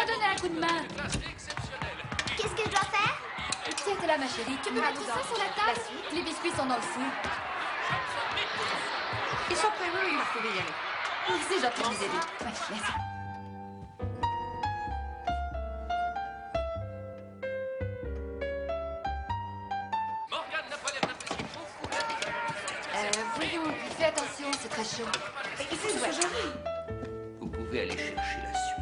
donner un coup de main. Qu'est-ce que je dois faire? Tiens, t'es là, ma chérie. Tu peux mettre ça sur la table? Les biscuits sont dans le four. Ils sont prévenus, vous pouvez y aller. C'est gentil de vous aider. Ouais, merci. Voyons, fais attention, c'est très chaud. C'est joli. Vous pouvez aller chercher la suite.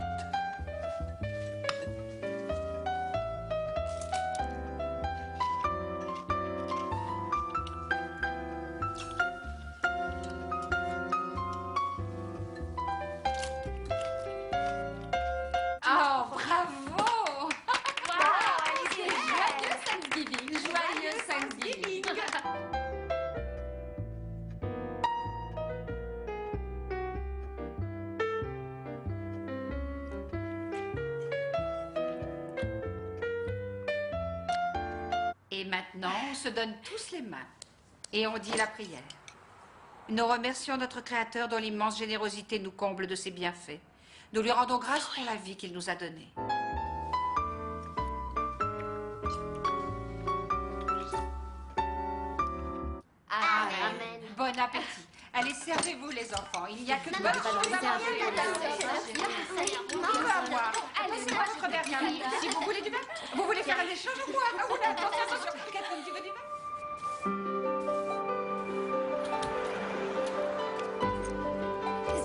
Oh, bravo! Joyeux Thanksgiving! Joyeux Thanksgiving! Et maintenant, on se donne tous les mains. Et on dit la prière. Nous remercions notre Créateur dont l'immense générosité nous comble de ses bienfaits. Nous lui rendons grâce pour la vie qu'il nous a donnée. Amen. Bon appétit. Allez, servez-vous les enfants. Il n'y a que de bonnes choses à manger. Tout à boire. Allez, moi je préfère rien. Si vous voulez du vin, vous voulez faire un échange ou quoi? Ah, oula, attention. Catherine, tu veux du vin?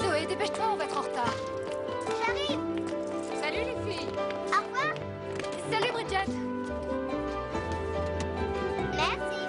Zoé, dépêche-toi, on va être en retard. J'arrive. Salut les filles. Au revoir. Salut Bridget. Merci.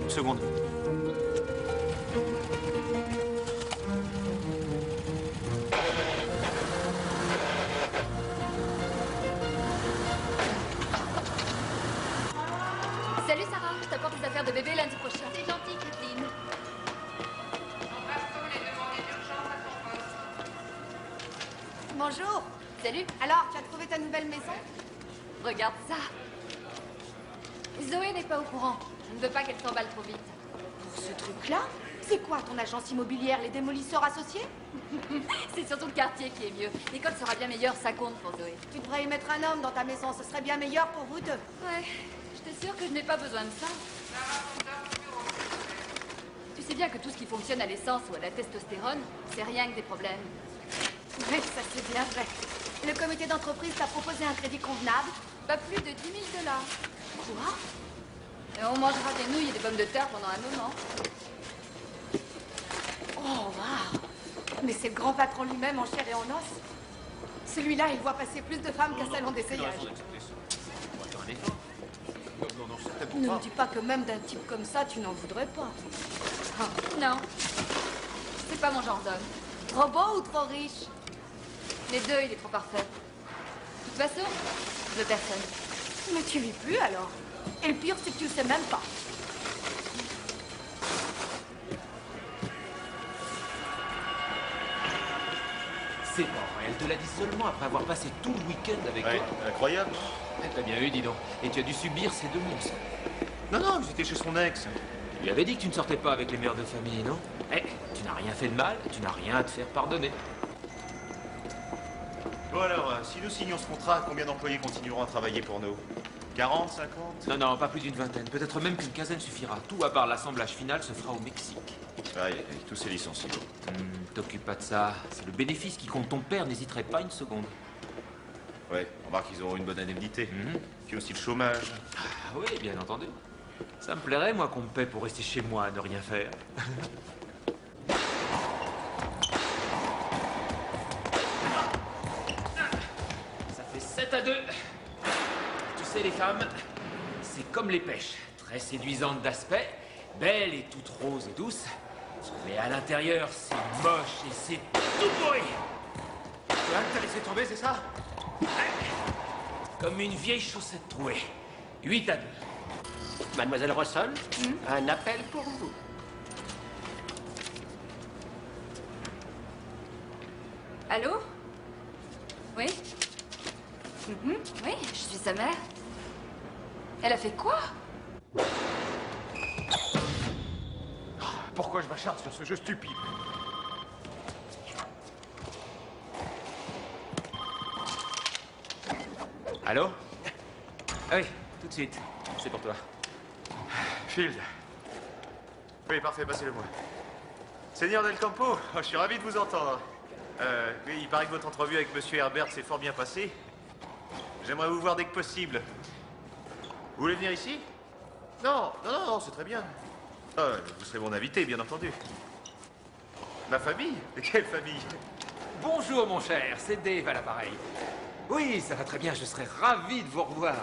Une seconde. Salut Sarah, je t'apporte les affaires de bébé lundi prochain. C'est gentil, Kathleen. Bonjour. Salut, Alors, tu as trouvé ta nouvelle maison? regarde ça. Zoé n'est pas au courant. Je ne veux pas qu'elle s'emballe trop vite. Pour ce truc-là? C'est quoi ton agence immobilière, les démolisseurs associés? C'est surtout le quartier qui est mieux. L'école sera bien meilleure, ça compte pour Zoé. Tu devrais y mettre un homme dans ta maison, ce serait bien meilleur pour vous deux. Ouais, je t'assure que je n'ai pas besoin de ça. Tu sais bien que tout ce qui fonctionne à l'essence ou à la testostérone, c'est rien que des problèmes. Oui, ça c'est bien vrai. Le comité d'entreprise t'a proposé un crédit convenable? Pas plus de 10 000 $. Quoi? Et on mangera des nouilles et des pommes de terre pendant un moment. Oh, waouh! Mais c'est le grand patron lui-même en chair et en os. Celui-là, il voit passer plus de femmes qu'un salon d'essayage. Ne me dis pas que même d'un type comme ça, tu n'en voudrais pas. Non, c'est pas mon genre d'homme. Trop beau ou trop riche? Les deux, il est trop parfait. De toute façon, je veux personne. Mais tu vis plus alors. Et le pire, c'est que tu le sais même pas. C'est bon, elle te l'a dit seulement après avoir passé tout le week-end avec Ouais, toi. incroyable. T'as bien eu, dis donc. Et tu as dû subir ces deux monstres. Non, non, j'étais chez son ex. Tu lui avais dit que tu ne sortais pas avec les mères de famille, non? Eh, tu n'as rien fait de mal, tu n'as rien à te faire pardonner. Bon alors, si nous signons ce contrat, combien d'employés continueront à travailler pour nous? 40, 50? Non, non, pas plus d'une vingtaine. Peut-être même qu'une quinzaine suffira. Tout à part l'assemblage final se fera au Mexique. Aïe, avec tous ces licenciés. T'occupe pas de ça. C'est le bénéfice qui compte. Ton père n'hésiterait pas une seconde. Ouais, remarque qu'ils auront une bonne indemnité. Mhm. Puis aussi le chômage. Ah oui, bien entendu. Ça me plairait, moi, qu'on me paie pour rester chez moi à ne rien faire. 7-2. Tu sais, les femmes, c'est comme les pêches. Très séduisantes d'aspect, belles et toutes roses et douces. Mais à l'intérieur, c'est moche et c'est tout pourri. Johan, t'as laissé tomber, c'est ça? Comme une vieille chaussette trouée. 8-2. Mademoiselle Rossol, un appel pour vous. Allô? Oui? Oui, je suis sa mère. Elle a fait quoi? Pourquoi je m'acharne sur ce jeu stupide? Allô? Ah oui, tout de suite. C'est pour toi. Field. Oui, parfait, passez-le-moi. Seigneur Del Campo, je suis ravi de vous entendre. Oui, il paraît que votre entrevue avec Monsieur Herbert s'est fort bien passée. J'aimerais vous voir dès que possible. Vous voulez venir ici? Non, c'est très bien. Vous serez mon invité, bien entendu. Ma famille? De quelle famille? Bonjour, mon cher. C'est Dave à l'appareil. Oui, ça va très bien. Je serais ravi de vous revoir.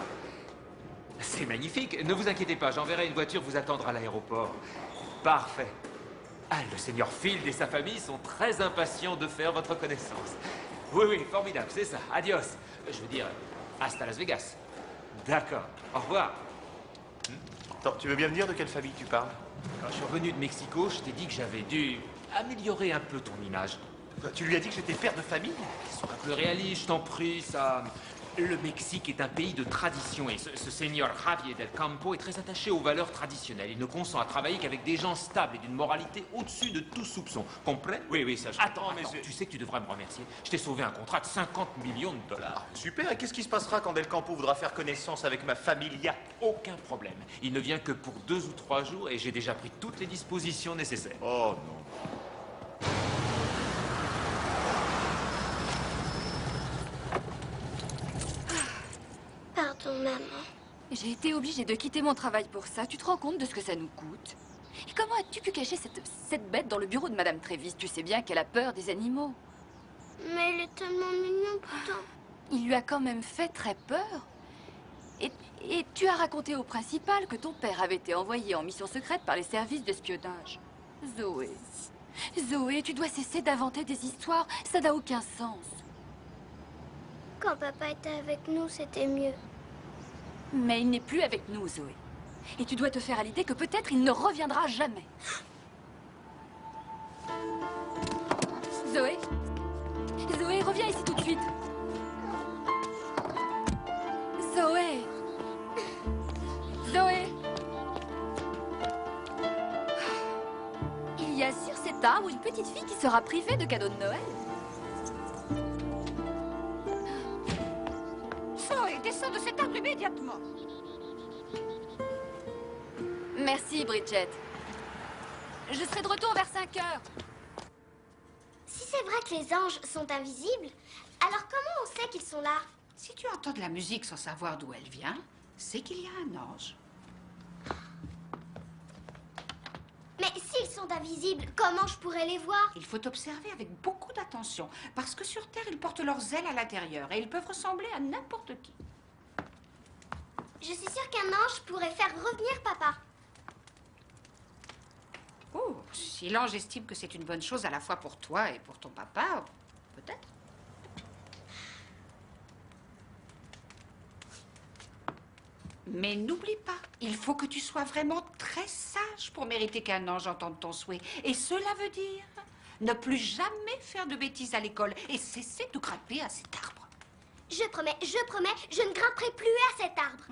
C'est magnifique. Ne vous inquiétez pas. J'enverrai une voiture vous attendre à l'aéroport. Parfait. Ah, le seigneur Field et sa famille sont très impatients de faire votre connaissance. Oui, formidable, c'est ça. Adios. Je veux dire, hasta Las Vegas. D'accord. Au revoir. Attends, tu veux bien me dire de quelle famille tu parles? Quand je suis revenu de Mexico, je t'ai dit que j'avais dû améliorer un peu ton image. Tu lui as dit que j'étais père de famille? Sois un peu réaliste, je t'en prie, ça... Le Mexique est un pays de tradition et ce seigneur Javier del Campo est très attaché aux valeurs traditionnelles. Il ne consent à travailler qu'avec des gens stables et d'une moralité au-dessus de tout soupçon. Comprends? Oui, ça je... Attends, tu sais que tu devrais me remercier. Je t'ai sauvé un contrat de 50 millions de dollars. Super, et qu'est-ce qui se passera quand Del Campo voudra faire connaissance avec ma familia? Aucun problème. Il ne vient que pour 2 ou 3 jours et j'ai déjà pris toutes les dispositions nécessaires. Oh non. Pardon, maman. J'ai été obligée de quitter mon travail pour ça. Tu te rends compte de ce que ça nous coûte? Et comment as-tu pu cacher cette bête dans le bureau de Madame Trévis? Tu sais bien qu'elle a peur des animaux. Mais elle est tellement mignonne pourtant. Il lui a quand même fait très peur. Et tu as raconté au principal que ton père avait été envoyé en mission secrète par les services d'espionnage. Zoé, tu dois cesser d'inventer des histoires. Ça n'a aucun sens. Quand papa était avec nous, c'était mieux. Mais il n'est plus avec nous, Zoé. Et tu dois te faire à l'idée que peut-être il ne reviendra jamais. Zoé, reviens ici tout de suite. Zoé. Il y a sur cet arbre une petite fille qui sera privée de cadeaux de Noël. Zoé, descends de cet arbre immédiatement. Merci, Bridget. Je serai de retour vers 5 heures. Si c'est vrai que les anges sont invisibles, alors comment on sait qu'ils sont là? Si tu entends de la musique sans savoir d'où elle vient, c'est qu'il y a un ange. Mais s'ils sont invisibles, comment je pourrais les voir? Il faut observer avec beaucoup d'attention, parce que sur Terre, ils portent leurs ailes à l'intérieur et ils peuvent ressembler à n'importe qui. Je suis sûre qu'un ange pourrait faire revenir papa. Oh, si l'ange estime que c'est une bonne chose à la fois pour toi et pour ton papa, peut-être. Mais n'oublie pas, il faut que tu sois vraiment très sage pour mériter qu'un ange entende ton souhait. Et cela veut dire ne plus jamais faire de bêtises à l'école et cesser de grimper à cet arbre. Je promets, je ne grimperai plus à cet arbre.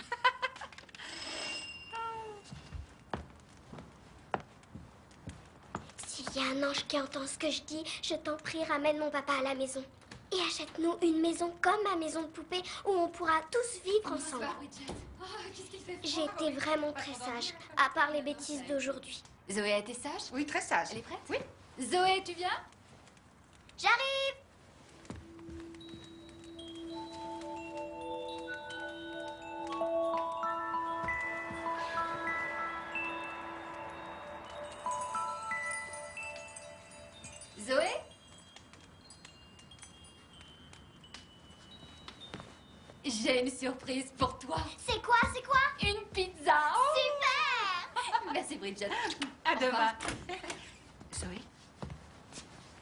S'il y a un ange qui entend ce que je dis, je t'en prie, ramène mon papa à la maison. Et achète-nous une maison comme ma maison de poupée où on pourra tous vivre ensemble. J'ai été vraiment très sage, à part les bêtises d'aujourd'hui. Zoé a été sage? Oui, très sage. Elle est prête? Oui. Zoé, tu viens? J'arrive! Zoé? j'ai une surprise pour toi. C'est quoi? Une pizza. Super! Merci, Bridget. À demain. Zoé,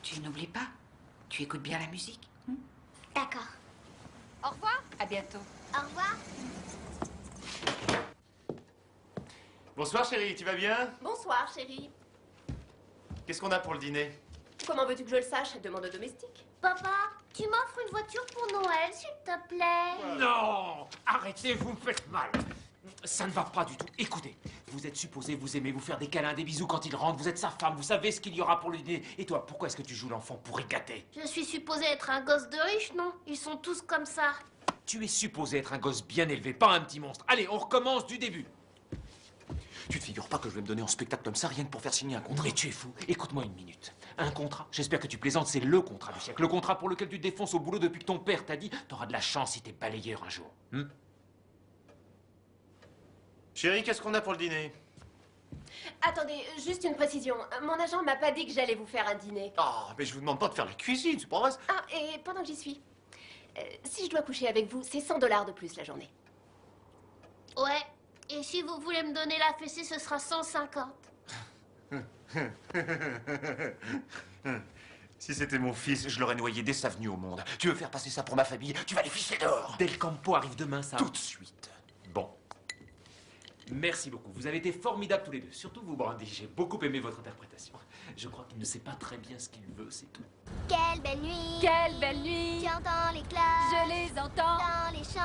tu n'oublies pas, tu écoutes bien la musique. D'accord. Au revoir. À bientôt. Au revoir. Bonsoir chérie, tu vas bien? Bonsoir, chérie. Qu'est-ce qu'on a pour le dîner? Comment veux-tu que je le sache? Demande au domestique. Papa, tu m'offres une voiture pour Noël, s'il te plaît? Non! Arrêtez, vous me faites mal. Ça ne va pas du tout. Écoutez, vous êtes supposé vous aimer, vous faire des câlins, des bisous quand il rentre. Vous êtes sa femme, vous savez ce qu'il y aura pour le dîner. Et toi, pourquoi est-ce que tu joues l'enfant pour y gâter? Je suis supposée être un gosse de riche, non? Ils sont tous comme ça. Tu es supposé être un gosse bien élevé, pas un petit monstre. Allez, on recommence du début. Tu te figures pas que je vais me donner en spectacle comme ça, rien que pour faire signer un contrat? Mais tu es fou. Écoute-moi une minute. Un contrat, j'espère que tu plaisantes, c'est le contrat du siècle. Le contrat pour lequel tu te défonces au boulot depuis que ton père t'a dit t'auras de la chance si t'es balayeur un jour. Chérie, qu'est-ce qu'on a pour le dîner? Attendez, juste une précision. Mon agent m'a pas dit que j'allais vous faire un dîner. Ah, mais je vous demande pas de faire la cuisine, c'est pas vrai? Ah, et pendant que j'y suis, si je dois coucher avec vous, c'est 100 $ de plus la journée. Ouais. Et si vous voulez me donner la fessée, ce sera 150. Si c'était mon fils, je l'aurais noyé dès sa venue au monde. Tu veux faire passer ça pour ma famille? Tu vas les ficher dehors! Del Campo arrive demain, ça. Tout de suite. Bon. Merci beaucoup. Vous avez été formidables tous les deux. Surtout vous, Brandy. J'ai beaucoup aimé votre interprétation. Je crois qu'il ne sait pas très bien ce qu'il veut, c'est tout. Quelle belle nuit! Quelle belle nuit. Tu entends les cloches Je les entends. dans les champs.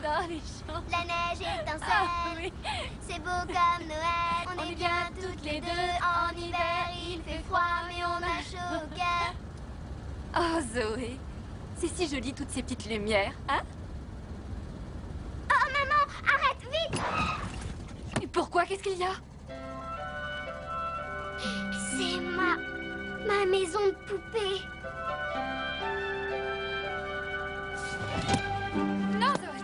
Dans les champs. La neige étincelle. Ah oui. C'est beau comme Noël. On est bien toutes les deux. En hiver, il fait froid, mais on a chaud au cœur. Oh, Zoé. C'est si joli, toutes ces petites lumières, hein? Oh, maman, arrête, vite! Et pourquoi? Qu'est-ce qu'il y a? C'est ma maison de poupée. Non, Zoé.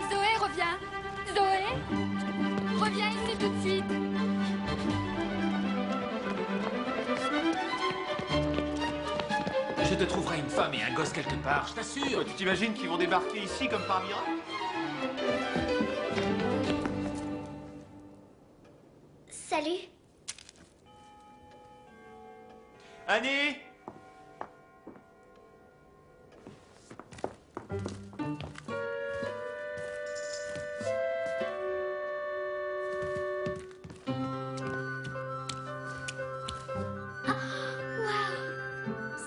Zoé, reviens. Zoé, reviens ici tout de suite. Je te trouverai une femme et un gosse quelque part, je t'assure. Tu t'imagines qu'ils vont débarquer ici comme par miracle? Salut. Annie!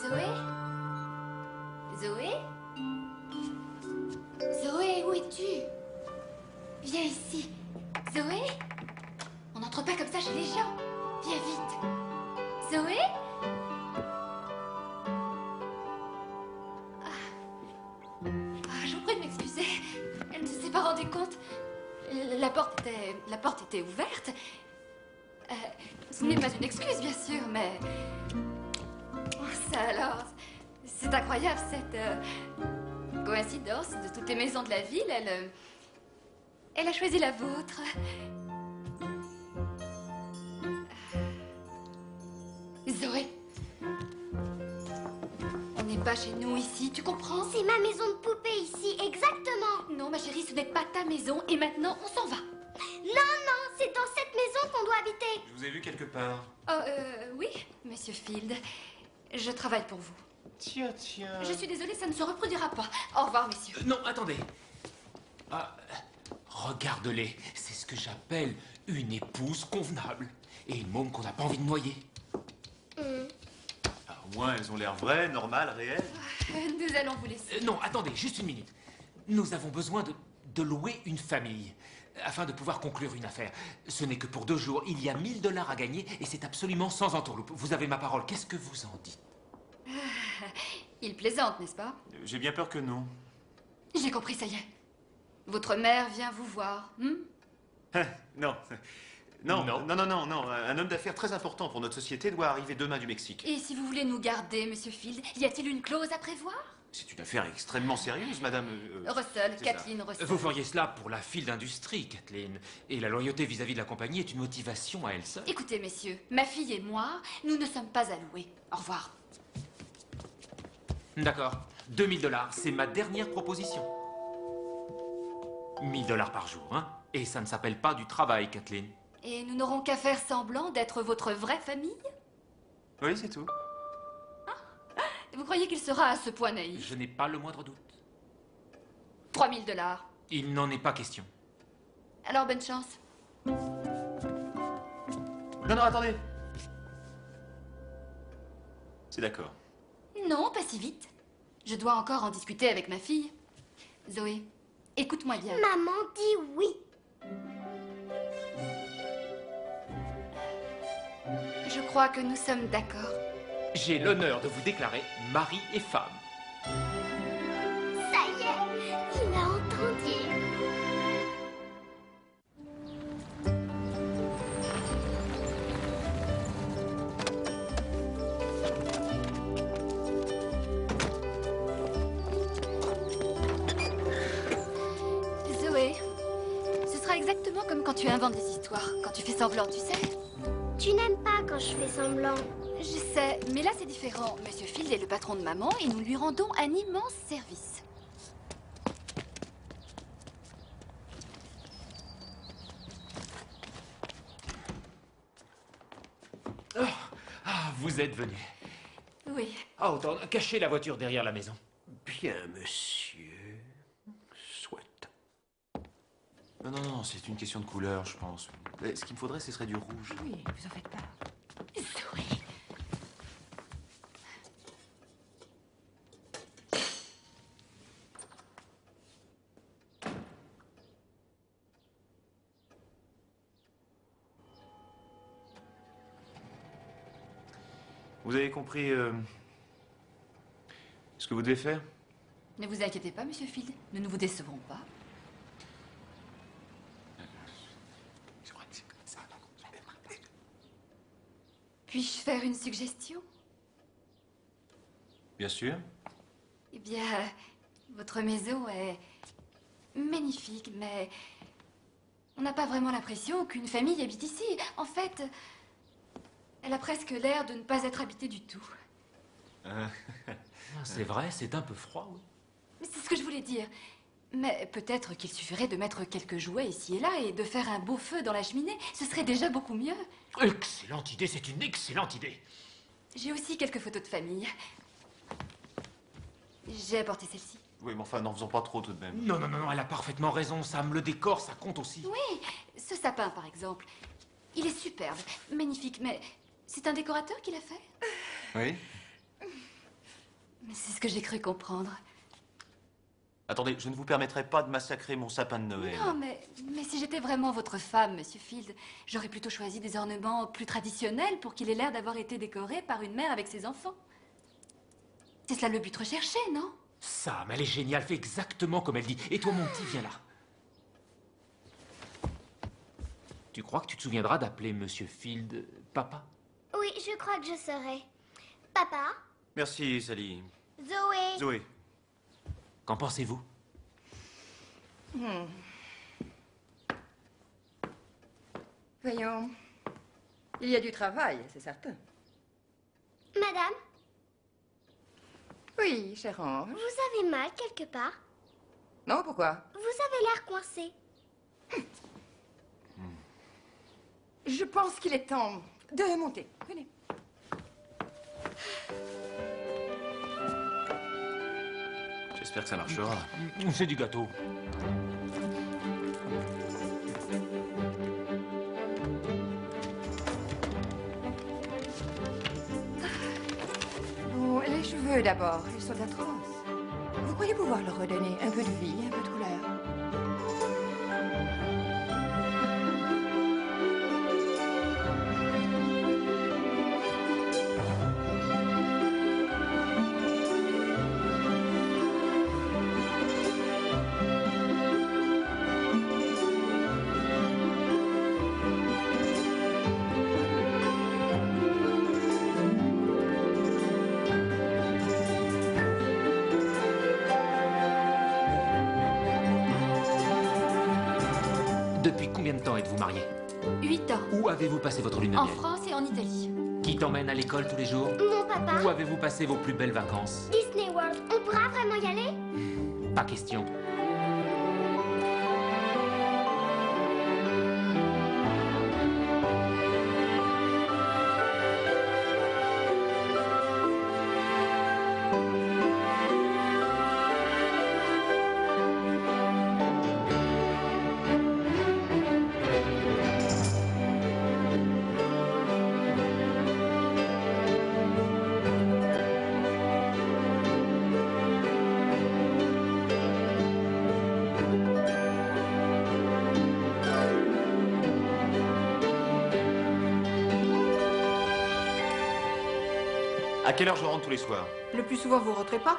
Zoé? Zoé? Zoé, où es-tu? Viens ici. Zoé? On n'entre pas comme ça chez les gens. Viens vite. Zoé? Je vous prie de m'excuser. Elle ne s'est pas rendue compte. La porte était ouverte. Ce n'est pas une excuse, bien sûr, mais... Ça alors, c'est incroyable cette coïncidence de toutes les maisons de la ville. Elle a choisi la vôtre. Zoé, on n'est pas chez nous ici, tu comprends? C'est ma maison de poupée ici, exactement. Non, ma chérie, ce n'est pas ta maison et maintenant on s'en va. Non, c'est dans cette maison qu'on doit habiter. Je vous ai vu quelque part. Oh, oui, monsieur Field. Je travaille pour vous. Tiens. Je suis désolée, ça ne se reproduira pas. Au revoir, messieurs. Non, attendez. Regarde-les. C'est ce que j'appelle une épouse convenable. Et une môme qu'on n'a pas envie de noyer. Ah, au moins, elles ont l'air vraies, normales, réelles. Nous allons vous laisser. Non, attendez, juste une minute. Nous avons besoin de louer une famille afin de pouvoir conclure une affaire. Ce n'est que pour 2 jours. Il y a 1000 $ à gagner et c'est absolument sans entourloupe. Vous avez ma parole. Qu'est-ce que vous en dites? Il plaisante, n'est-ce pas? J'ai bien peur que non. J'ai compris, ça y est. Votre mère vient vous voir. Non. Non. Un homme d'affaires très important pour notre société doit arriver demain du Mexique. Et si vous voulez nous garder, monsieur Field, y a-t-il une clause à prévoir? C'est une affaire extrêmement sérieuse, madame. Russell, c'est Kathleen Russell. Vous feriez cela pour la file d'industrie, Kathleen. Et la loyauté vis-à-vis de la compagnie est une motivation à elle seule. Écoutez, messieurs, ma fille et moi, nous ne sommes pas alloués. Au revoir. D'accord. 2000 $, c'est ma dernière proposition. 1000 $ par jour, hein? Et ça ne s'appelle pas du travail, Kathleen. Et nous n'aurons qu'à faire semblant d'être votre vraie famille? Oui, c'est tout. Vous croyez qu'il sera à ce point naïf? Je n'ai pas le moindre doute. 3000 $. Il n'en est pas question. Alors, bonne chance. Non, non, attendez. C'est d'accord. Non, pas si vite. Je dois encore en discuter avec ma fille. Zoé, écoute-moi bien. Maman dit oui. Je crois que nous sommes d'accord. J'ai l'honneur de vous déclarer mari et femme. Ça y est, il a entendu. Zoé, ce sera exactement comme quand tu inventes des histoires, quand tu fais semblant, tu sais. Tu n'aimes pas quand je fais semblant. Je sais, mais là c'est différent. Monsieur Field est le patron de maman et nous lui rendons un immense service. Ah, vous êtes venu. Oui. Ah, autant cachez la voiture derrière la maison. Bien, monsieur. Soit. Non, non, non, c'est une question de couleur, je pense. Ce qu'il me faudrait, ce serait du rouge. Oui, vous en faites pas. Zoé. Vous avez compris ce que vous devez faire? Ne vous inquiétez pas, Monsieur Field. Nous ne vous décevrons pas. Puis-je faire une suggestion? Bien sûr. Eh bien, votre maison est magnifique, mais on n'a pas vraiment l'impression qu'une famille habite ici. En fait, elle a presque l'air de ne pas être habitée du tout. C'est vrai, c'est un peu froid, oui. Mais c'est ce que je voulais dire. Mais peut-être qu'il suffirait de mettre quelques jouets ici et là et de faire un beau feu dans la cheminée. Ce serait déjà beaucoup mieux. Excellente idée, c'est une excellente idée. J'ai aussi quelques photos de famille. J'ai apporté celle-ci. Oui, mais enfin, n'en faisons pas trop tout de même. Non, non, non, non, elle a parfaitement raison, Sam. Le décor, ça compte aussi. Oui, ce sapin, par exemple. Il est superbe, magnifique, mais c'est un décorateur qui l'a fait? Oui. Mais c'est ce que j'ai cru comprendre. Attendez, je ne vous permettrai pas de massacrer mon sapin de Noël. Non, mais si j'étais vraiment votre femme, Monsieur Field, j'aurais plutôt choisi des ornements plus traditionnels pour qu'il ait l'air d'avoir été décoré par une mère avec ses enfants. C'est cela le but recherché, non? Sam, elle est géniale, fait exactement comme elle dit. Et toi, mon petit, viens là. Tu crois que tu te souviendras d'appeler Monsieur Field papa? Oui, je crois que je saurai. Papa? Merci, Sally. Zoé? Zoé. Qu'en pensez-vous? Voyons. Il y a du travail, c'est certain. Madame, Oui, chère Ange. vous avez mal quelque part? Non, pourquoi? Vous avez l'air coincé. Je pense qu'il est temps de monter. Venez. J'espère que ça marchera. C'est du gâteau. Oh, les cheveux d'abord, ils sont atroces. Vous pourriez pouvoir leur redonner un peu de vie, un peu de couleur. Depuis combien de temps êtes-vous mariés? 8 ans. Où avez-vous passé votre lune de En miel? France et en Italie. Qui t'emmène à l'école tous les jours? Mon papa? Où avez-vous passé vos plus belles vacances? Disney World, on pourra vraiment y aller? Pas question. À quelle heure je rentre tous les soirs? Le plus souvent, vous rentrez pas?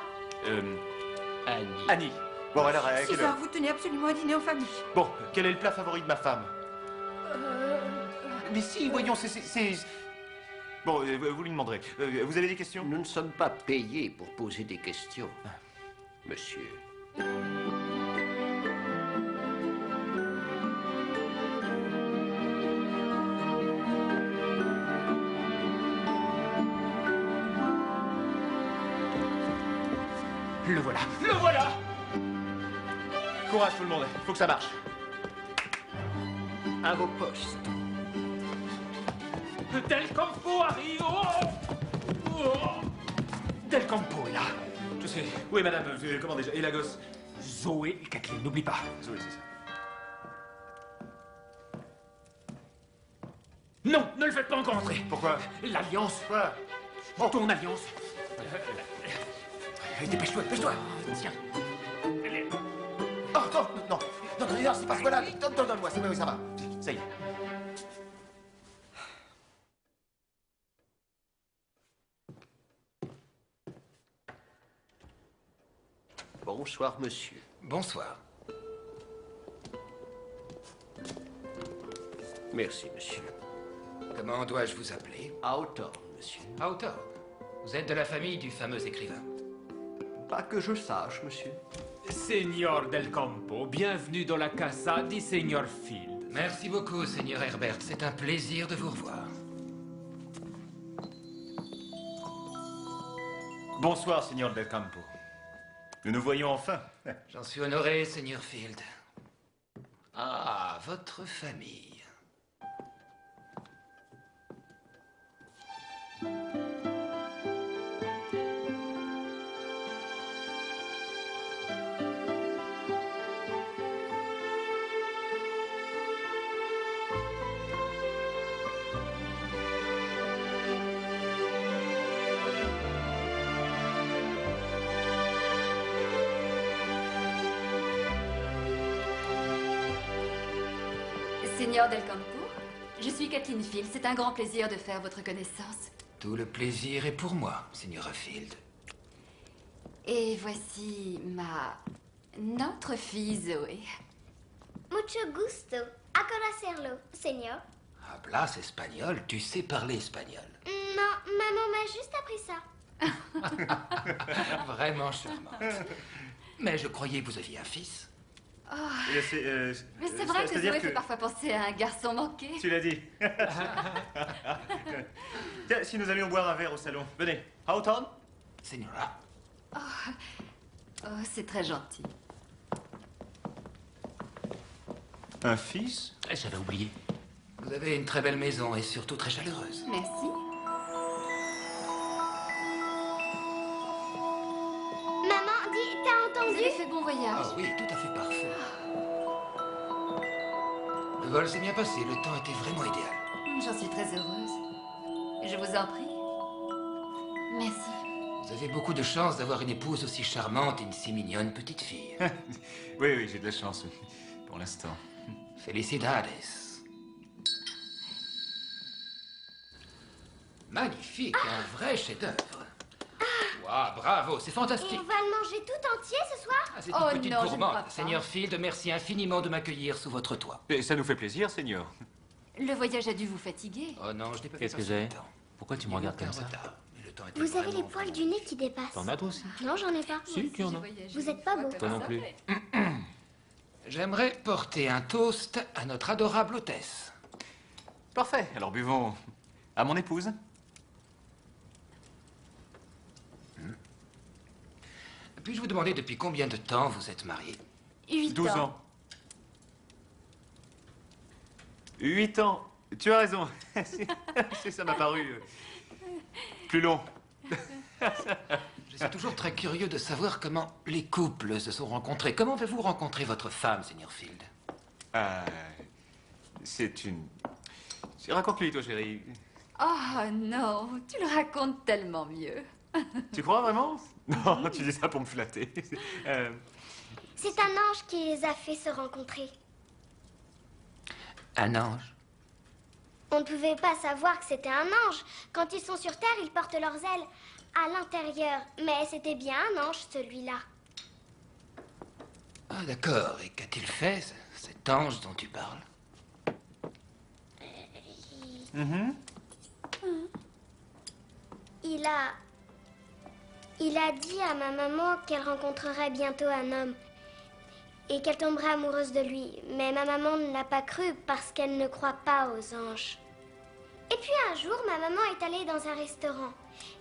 Annie. Annie. Bon, alors, à 6 quelle heures, heure? vous tenez absolument à dîner en famille. Bon, quel est le plat favori de ma femme? Mais si, voyons, c'est... Bon, vous lui demanderez. Vous avez des questions? Nous ne sommes pas payés pour poser des questions, monsieur. Le voilà. Le voilà. Courage tout le monde, faut que ça marche. À vos postes. Del Campo arrive. Del Campo est là. Je sais. Oui, madame, comment déjà? Et la gosse? Zoé et Kathleen, n'oublie pas. Zoé, c'est ça. Non, ne le faites pas encore entrer. Pourquoi? L'alliance. Quoi? Ton alliance. Dépêche-toi, dépêche-toi. Tiens. Oh, non, non, non, non, non, c'est pas ce là. Donne-moi, c'est oui, ça va. Ça y est. Bonsoir, monsieur. Bonsoir. Merci, monsieur. Comment dois-je vous appeler? Hawthorne, monsieur. Hawthorne. Vous êtes de la famille du fameux écrivain. Pas que je sache, monsieur. Seigneur Del Campo, bienvenue dans la casa di Seigneur Field. Merci beaucoup, Seigneur Herbert. C'est un plaisir de vous revoir. Bonsoir, Seigneur Del Campo. Nous nous voyons enfin. J'en suis honoré, Seigneur Field. Ah, votre famille. Seigneur Del Campo, je suis Kathleen Field. C'est un grand plaisir de faire votre connaissance. Tout le plaisir est pour moi, Señora Field. Et voici notre fille Zoé. Mucho gusto. A conocerlo, señor. Hablas espagnol? Tu sais parler espagnol? Non, maman m'a juste appris ça. Vraiment charmante. Mais je croyais que vous aviez un fils. Oh. Mais c'est vrai que Zoé fait parfois penser à un garçon manqué. Tu l'as dit. Tiens, si nous allions boire un verre au salon. Venez. Hawthorne? Señora. Oh, c'est très gentil. Un fils? J'avais oublié. Vous avez une très belle maison et surtout très chaleureuse. Merci. Maman, dis, t'as entendu? Vous avez fait bon voyage. Ah oui, tout à fait parfait. Le vol s'est bien passé, le temps était vraiment idéal. J'en suis très heureuse. Je vous en prie. Merci. Vous avez beaucoup de chance d'avoir une épouse aussi charmante et une si mignonne petite fille. Oui, oui, j'ai de la chance, oui. Pour l'instant. Felicidades. Magnifique, un vrai chef-d'œuvre. Waouh, bravo, c'est Et fantastique. on va le manger tout entier ce soir? Ah, c'est Oh une petite non, je ne gourmande. crois pas. Seigneur Field, merci infiniment de m'accueillir sous votre toit. Et ça nous fait plaisir, Seigneur. Le voyage a dû vous fatiguer. Oh non, je n'ai pas Qu'est-ce fait que passer j'ai? le temps. Pourquoi tu Il me y a eu regardes comme aucun ça? retard, mais le temps était Vous avez les vraiment, poils du vraiment nez qui dépassent. T'en as toi aussi? Non, j'en ai pas. Si, tu en as. Vous êtes pas beau. Toi non plus. J'aimerais porter un toast à notre adorable hôtesse. Parfait. Alors buvons à mon épouse. Puis-je vous demander depuis combien de temps vous êtes mariés? 8 12 ans. 8 ans. Tu as raison. Ça m'a paru plus long. Je suis toujours très curieux de savoir comment les couples se sont rencontrés. Comment avez-vous rencontré votre femme, Seigneur Field? C'est une... Raconte-lui, toi, chérie. Oh non, tu le racontes tellement mieux. Tu crois vraiment? Non, tu dis ça pour me flatter. C'est un ange qui les a fait se rencontrer. Un ange? On ne pouvait pas savoir que c'était un ange. Quand ils sont sur Terre, ils portent leurs ailes. à l'intérieur. Mais c'était bien un ange, celui-là. Ah, d'accord. Et qu'a-t-il fait, cet ange dont tu parles? Il a dit à ma maman qu'elle rencontrerait bientôt un homme et qu'elle tomberait amoureuse de lui. Mais ma maman ne l'a pas cru parce qu'elle ne croit pas aux anges. Et puis un jour, ma maman est allée dans un restaurant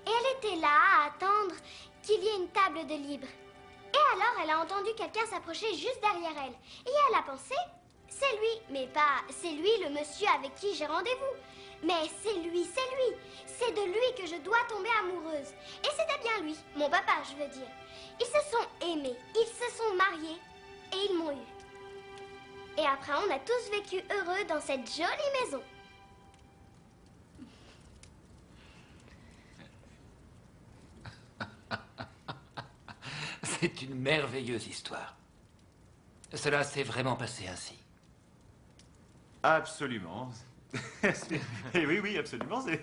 et elle était là à attendre qu'il y ait une table de libre. Et alors, elle a entendu quelqu'un s'approcher juste derrière elle. Et elle a pensé, c'est lui, mais pas c'est lui le monsieur avec qui j'ai rendez-vous. Mais c'est lui. C'est de lui que je dois tomber amoureuse. Et c'était bien lui, mon papa, je veux dire. Ils se sont aimés, ils se sont mariés et ils m'ont eu. Et après, on a tous vécu heureux dans cette jolie maison. C'est une merveilleuse histoire. Cela s'est vraiment passé ainsi. Absolument. Et oui, oui, absolument. C'est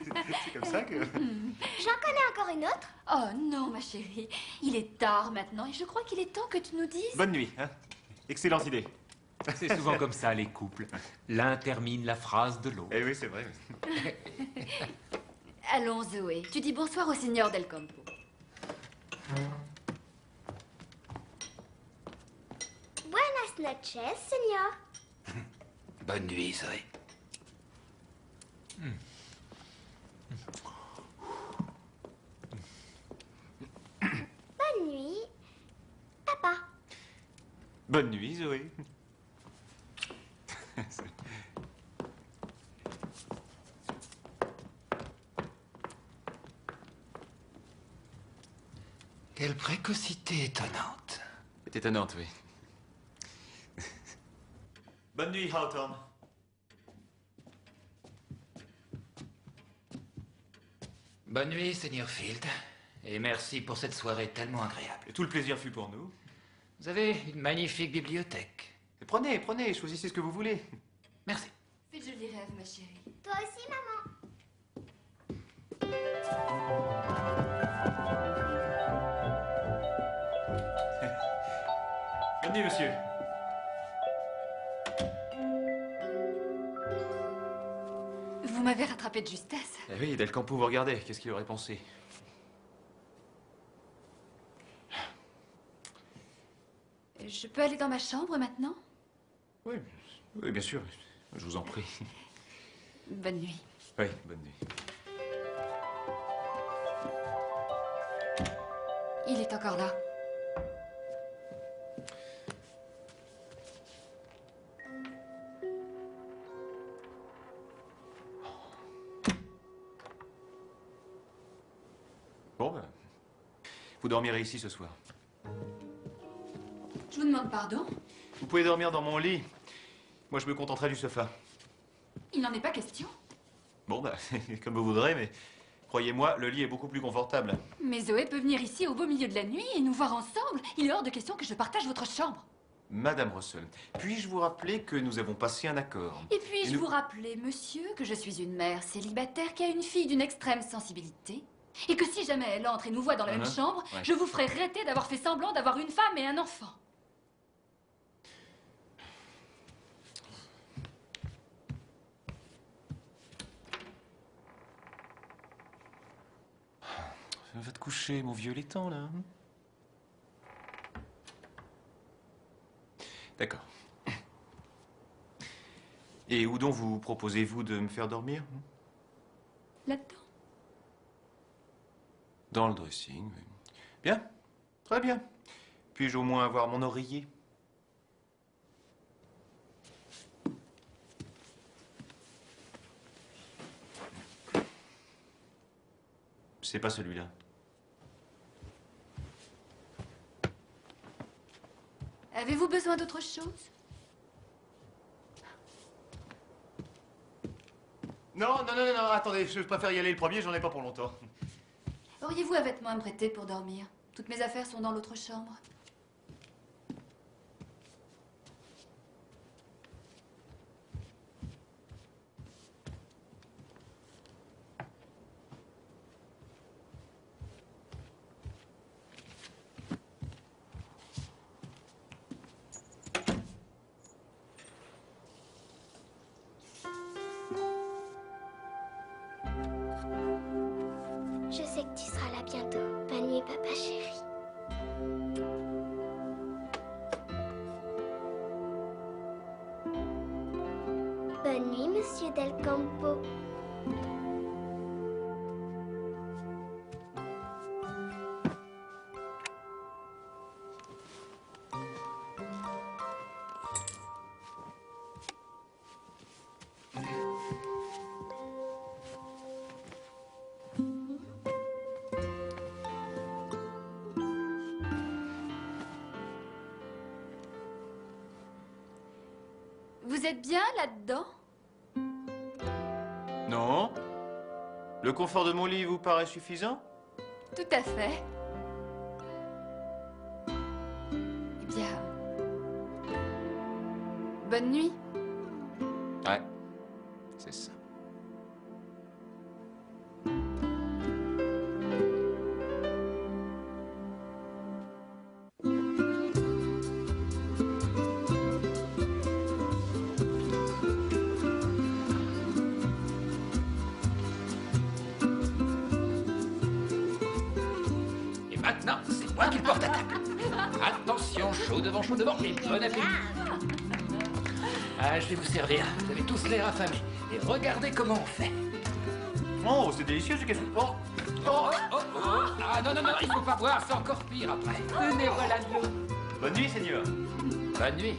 comme ça que... J'en connais encore une autre. Oh non, ma chérie. Il est tard maintenant et je crois qu'il est temps que tu nous dises... Bonne nuit. Hein. Excellente idée. C'est souvent comme ça, les couples. L'un termine la phrase de l'autre. Eh oui, c'est vrai. Allons, Zoé. Tu dis bonsoir au Signor Del Campo. Buenas noches, señor. Bonne nuit, Zoé. Bonne nuit, papa. Bonne nuit, Zoé. Quelle précocité étonnante. C'est étonnante, oui. Bonne nuit, Hawthorne. Bonne nuit, Seigneur Field. Et merci pour cette soirée tellement agréable. Et tout le plaisir fut pour nous. Vous avez une magnifique bibliothèque. Et prenez, choisissez ce que vous voulez. Merci. Fais de jolis rêves, ma chérie. Toi aussi, maman. Bonne nuit, monsieur. Vous m'avez rattrapé de justesse. Eh oui, Del Campo vous regardez. Qu'est-ce qu'il aurait pensé? Je peux aller dans ma chambre maintenant? Oui, oui, bien sûr. Je vous en prie. Bonne nuit. Oui, bonne nuit. Il est encore là. Bon, ben, vous dormirez ici ce soir. Je vous demande pardon. Vous pouvez dormir dans mon lit. Moi, je me contenterai du sofa. Il n'en est pas question. Bon, bah, comme vous voudrez, mais croyez-moi, le lit est beaucoup plus confortable. Mais Zoé peut venir ici au beau milieu de la nuit et nous voir ensemble. Il est hors de question que je partage votre chambre. Madame Russell, puis-je vous rappeler que nous avons passé un accord? Et puis-je vous rappeler, monsieur, que je suis une mère célibataire qui a une fille d'une extrême sensibilité? Et que si jamais elle entre et nous voit dans la même chambre, ouais. je vous ferai rêter d'avoir fait semblant d'avoir une femme et un enfant. Va te coucher, mon vieux laitan, là. D'accord. Et où donc vous proposez-vous de me faire dormir? Là-dedans. Dans le dressing, oui. Bien, très bien. Puis-je au moins avoir mon oreiller? C'est pas celui-là. Avez-vous besoin d'autre chose? Non, attendez, je préfère y aller le premier, j'en ai pas pour longtemps. Auriez-vous un vêtement à me prêter pour dormir? Toutes mes affaires sont dans l'autre chambre. Bonne nuit, Monsieur Del Campo. Vous êtes bien là-dedans? Non. Le confort de mon lit vous paraît suffisant? Tout à fait. Eh bien... Bonne nuit. Ouais, c'est ça. Et maintenant, c'est moi qui porte attaque. Attention, chaud devant et bon appétit. Ah, je vais vous servir. Vous avez tous l'air affamés. Et regardez comment on fait. Oh, c'est délicieux ce café. Oh, Oh, oh, oh. Ah non, non, non, il faut pas boire, c'est encore pire après. Tenez, voilà de l'eau. bonne nuit, Seigneur. Bonne nuit.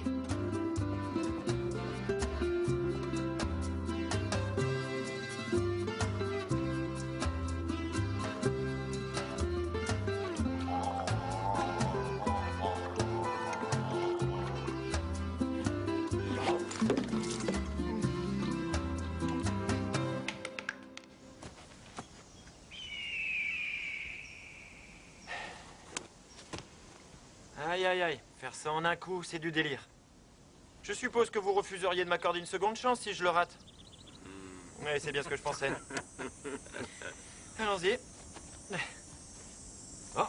Aïe, aïe, aïe. Faire ça en un coup, c'est du délire. Je suppose que vous refuseriez de m'accorder une seconde chance si je le rate. Oui, c'est bien ce que je pensais. Allons-y. Oh.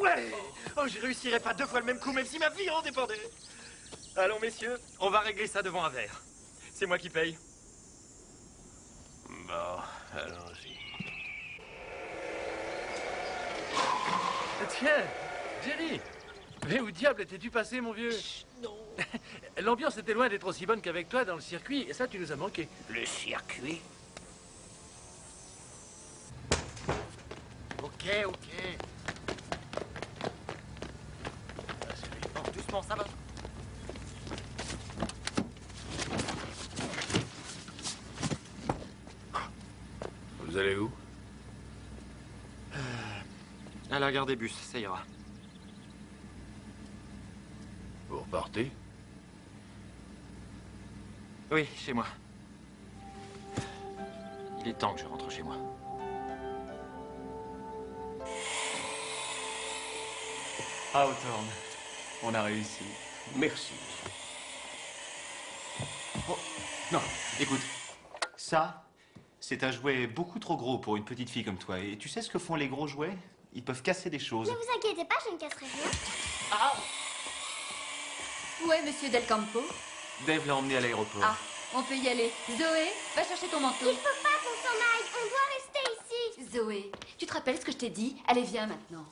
Ouais. Oh, je réussirais pas deux fois le même coup, même si ma vie en dépendait. Allons, messieurs, on va régler ça devant un verre. C'est moi qui paye. Bon, allons-y. Tiens, Jerry. Mais où diable étais-tu passé, mon vieux? Chut, non. L'ambiance était loin d'être aussi bonne qu'avec toi dans le circuit, et ça, tu nous as manqué. Le circuit? Ok, ok. Bon, doucement, ça va. Vous allez où? À la gare des bus, ça ira. Vous repartez? Oui, chez moi. Il est temps que je rentre chez moi. Hawthorne, on a réussi. Merci. Oh, non, écoute. Ça, c'est un jouet beaucoup trop gros pour une petite fille comme toi. Et tu sais ce que font les gros jouets? Ils peuvent casser des choses. Ne vous inquiétez pas, je ne casserai rien. Où est Monsieur Del Campo? Dave l'a emmené à l'aéroport. Ah, on peut y aller. Zoé, va chercher ton manteau. Il faut pas qu'on s'en aille, on doit rester ici. Zoé, tu te rappelles ce que je t'ai dit? Allez, viens maintenant.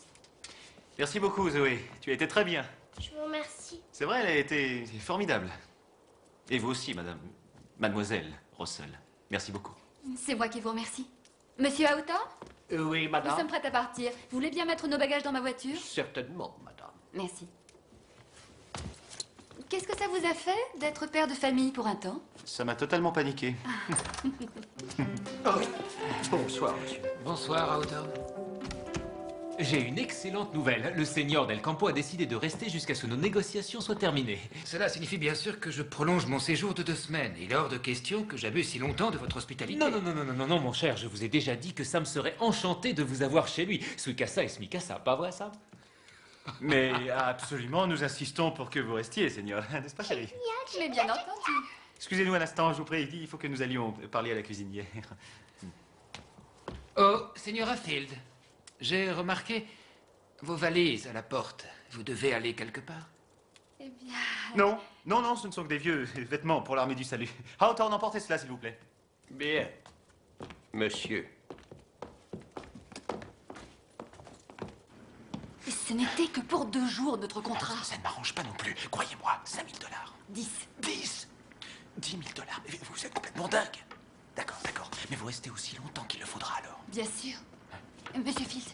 Merci beaucoup, Zoé. Tu as été très bien. Je vous remercie. C'est vrai, elle a été formidable. Et vous aussi, mademoiselle Russell. Merci beaucoup. C'est moi qui vous remercie. Monsieur Hawthorne? Oui, madame. Nous sommes prêts à partir. Vous voulez bien mettre nos bagages dans ma voiture? Certainement, madame. Merci. Qu'est-ce que ça vous a fait d'être père de famille pour un temps? Ça m'a totalement paniqué. Bonsoir, monsieur. Bonsoir, Hawthorne. J'ai une excellente nouvelle. Le seigneur Del Campo a décidé de rester jusqu'à ce que nos négociations soient terminées. Cela signifie bien sûr que je prolonge mon séjour de 2 semaines. Il est hors de question que j'abuse si longtemps de votre hospitalité. Non, non, non, non, non, non, non, mon cher, je vous ai déjà dit que Sam serait enchanté de vous avoir chez lui. Suicassa et Smicassa, pas vrai, Sam? Mais absolument, nous insistons pour que vous restiez, Seigneur. N'est-ce pas, chérie? Je l'ai bien entendu. Excusez-nous un instant, je vous prie. Il faut que nous allions parler à la cuisinière. Oh, Señora Field, j'ai remarqué vos valises à la porte. Vous devez aller quelque part? Eh bien... Non, non, non, ce ne sont que des vieux vêtements pour l'armée du salut. Hawthorne, emportez cela, s'il vous plaît. Bien. Monsieur. Ce n'était que pour 2 jours, notre contrat. Ça ne m'arrange pas non plus. Croyez-moi, 5 000 $. 10. 10 000 $. Vous êtes complètement dingue. D'accord, d'accord. Mais vous restez aussi longtemps qu'il le faudra alors. Bien sûr. Monsieur Field,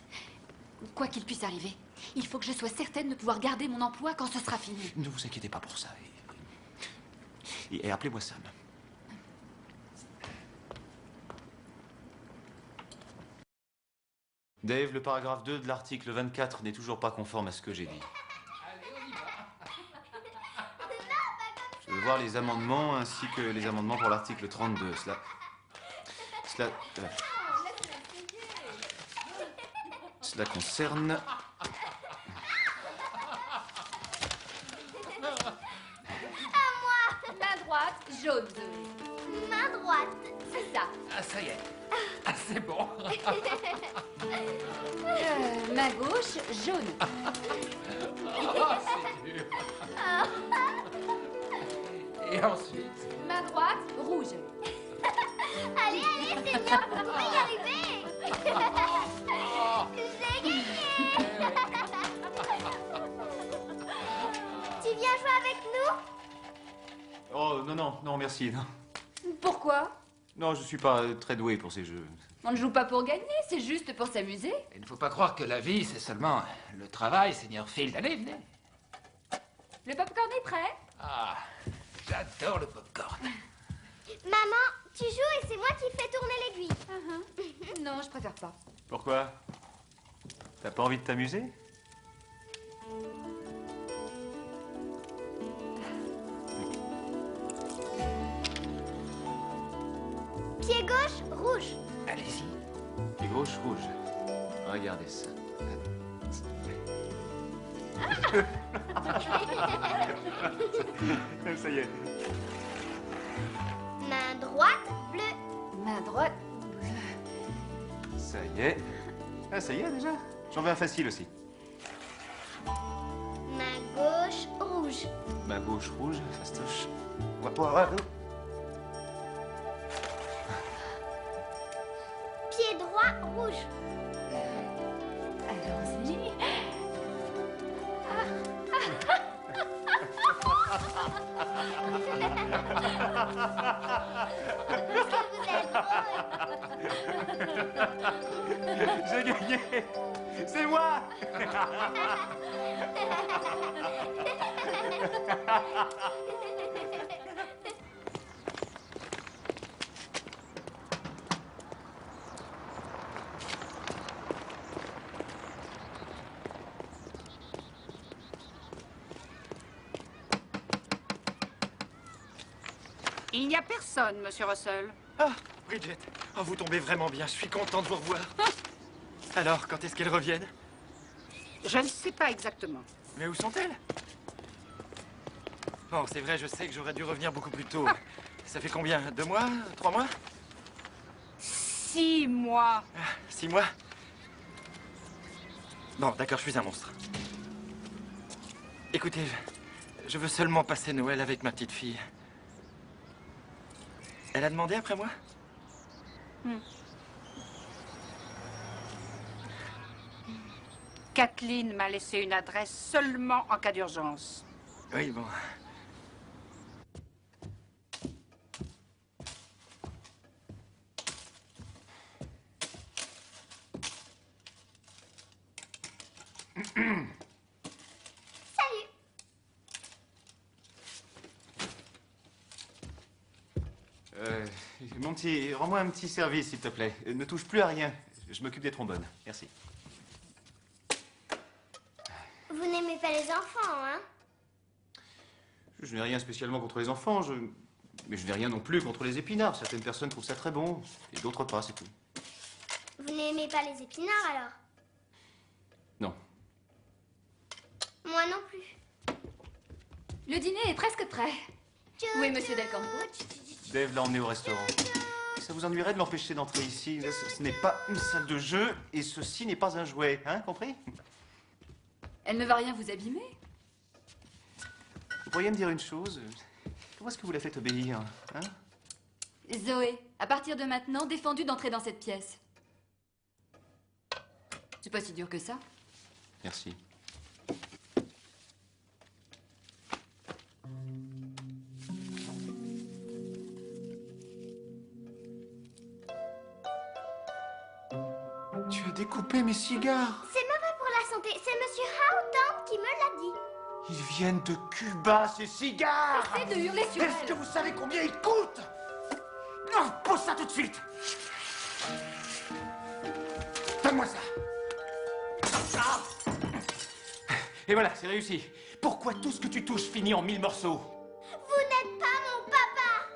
quoi qu'il puisse arriver, il faut que je sois certaine de pouvoir garder mon emploi quand ce sera fini. Ne vous inquiétez pas pour ça. Et appelez-moi Sam. Dave, le paragraphe 2 de l'article 24 n'est toujours pas conforme à ce que j'ai dit. Je veux voir les amendements ainsi que les amendements pour l'article 32. Cela concerne... Main droite, jaune. Main droite. C'est ça. Ah, ça y est. Ah, c'est bon. Main gauche, jaune. Oh, c'est dur. Et ensuite? Main droite, rouge. Allez, allez, c'est bien, vous pouvez y arriver. J'ai gagné. Tu viens jouer avec nous? Oh, non, non, non, merci, non. Pourquoi? Non, je suis pas très doué pour ces jeux. On ne joue pas pour gagner, c'est juste pour s'amuser. Il ne faut pas croire que la vie, c'est seulement le travail, Seigneur Field. Allez, venez. Le popcorn est prêt? Ah, j'adore le popcorn. Maman, tu joues et c'est moi qui fais tourner l'aiguille. Non, je préfère pas. Pourquoi? T'as pas envie de t'amuser? Pied gauche, rouge. Allez-y. Pied gauche, rouge. Regardez ça. Ça y est. Main droite, bleu. Main droite. Ça y est. Ah, ça y est déjà? J'en veux un facile aussi. Main gauche, rouge. Ma gauche, rouge, fastoche. Pied droit, rouge. Allons-y. J'ai gagné! C'est moi! Il n'y a personne, monsieur Russell. Ah, Bridget. Oh, vous tombez vraiment bien. Je suis content de vous revoir. Alors, quand est-ce qu'elles reviennent? Je ne sais pas exactement. Mais où sont-elles? Bon, c'est vrai, je sais que j'aurais dû revenir beaucoup plus tôt. Ça fait combien? 2 mois? 3 mois? 6 mois. 6 mois? Bon, d'accord, je suis un monstre. Écoutez, je veux seulement passer Noël avec ma petite fille. Elle a demandé après moi? Kathleen m'a laissé une adresse seulement en cas d'urgence. Oui, bon. Salut. Mon petit, rends-moi un petit service, s'il te plaît. Ne touche plus à rien. Je m'occupe des trombones. Merci. Vous n'aimez pas les enfants, hein? Je n'ai rien spécialement contre les enfants, mais je n'ai rien non plus contre les épinards. Certaines personnes trouvent ça très bon, et d'autres pas, c'est tout. Vous n'aimez pas les épinards, alors? Non. Moi non plus. Le dîner est presque prêt. Où est Monsieur Del Campo? Dave l'a emmené au restaurant. Ça vous ennuierait de l'empêcher d'entrer ici. Ce n'est pas une salle de jeu, et ceci n'est pas un jouet, hein, compris? Elle ne va rien vous abîmer. Vous pourriez me dire une chose? Comment est-ce que vous la faites obéir, hein? Zoé, à partir de maintenant, défendu d'entrer dans cette pièce. C'est pas si dur que ça. Merci. Tu as découpé mes cigares. C'est mauvais pour la santé. C'est Monsieur Houghton qui me l'a dit. Ils viennent de Cuba, ces cigares. Arrête de hurler sur Est-ce elle. que vous savez combien ils coûtent? Non, pose ça tout de suite. Donne-moi ça. Ah. Et voilà, c'est réussi. Pourquoi tout ce que tu touches finit en 1000 morceaux? Vous n'êtes pas mon papa.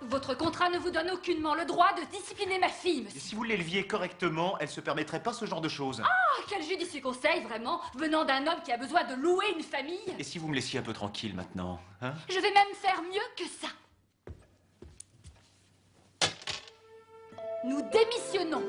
Votre contrat ne vous donne aucunement le droit de discipliner ma fille, Et monsieur. si vous l'éleviez correctement, elle se permettrait pas ce genre de choses. Ah, quel judicieux conseil, vraiment, venant d'un homme qui a besoin de louer une famille. Et si vous me laissiez un peu tranquille maintenant, hein? Je vais même faire mieux que ça. Nous démissionnons.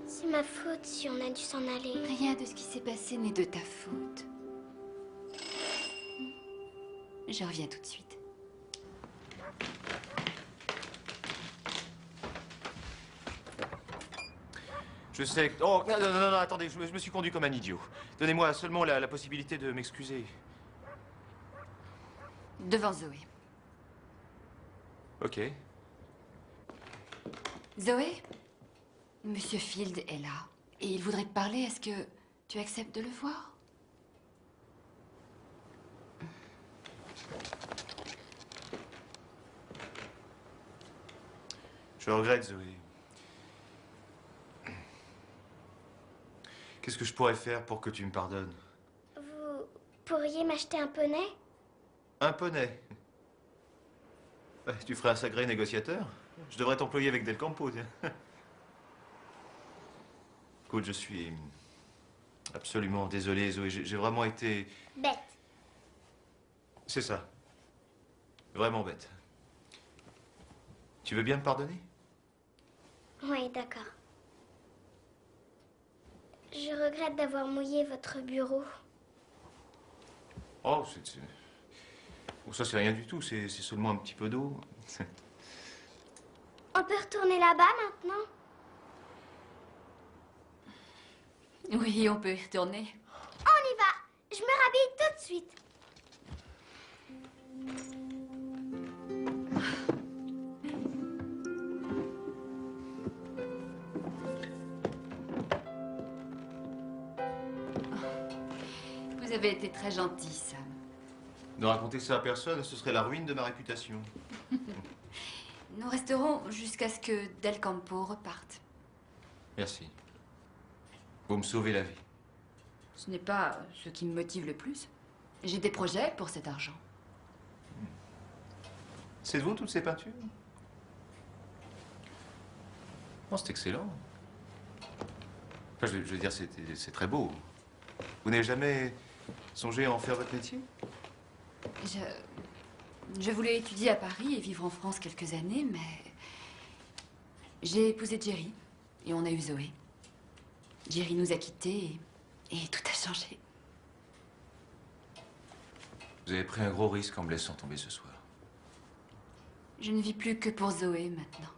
C'est ma faute si on a dû s'en aller. Rien de ce qui s'est passé n'est de ta faute. Je reviens tout de suite. Je sais que... Oh, non, non, non, non, attendez, je me suis conduit comme un idiot. Donnez-moi seulement la possibilité de m'excuser. Devant Zoé. Ok. Zoé, Monsieur Field est là. Et il voudrait te parler. Est-ce que tu acceptes de le voir? Je regrette, Zoé. Qu'est-ce que je pourrais faire pour que tu me pardonnes? Vous pourriez m'acheter un poney? Un poney. Ouais, tu ferais un sacré négociateur. Je devrais t'employer avec Del Campo, tiens. Écoute, je suis absolument désolé, Zoé. J'ai vraiment été... Bête. C'est ça. Vraiment bête. Tu veux bien me pardonner? Oui, d'accord. Je regrette d'avoir mouillé votre bureau. Oh, oh, ça, c'est rien du tout. C'est seulement un petit peu d'eau. On peut retourner là-bas maintenant? Oui, on peut y retourner. On y va. Je me rhabille tout de suite. Vous avez été très gentil, Sam. Ne raconter ça à personne, ce serait la ruine de ma réputation. Nous resterons jusqu'à ce que Del Campo reparte. Merci. Vous me sauvez la vie. Ce n'est pas ce qui me motive le plus. J'ai des projets pour cet argent. C'est de vous, toutes ces peintures? Oh, c'est excellent. Enfin, je veux dire, c'est très beau. Vous n'avez jamais songé à en faire votre métier? Je voulais étudier à Paris et vivre en France quelques années, mais... J'ai épousé Jerry et on a eu Zoé. Jerry nous a quittés et tout a changé. Vous avez pris un gros risque en me laissant tomber ce soir. Je ne vis plus que pour Zoé maintenant.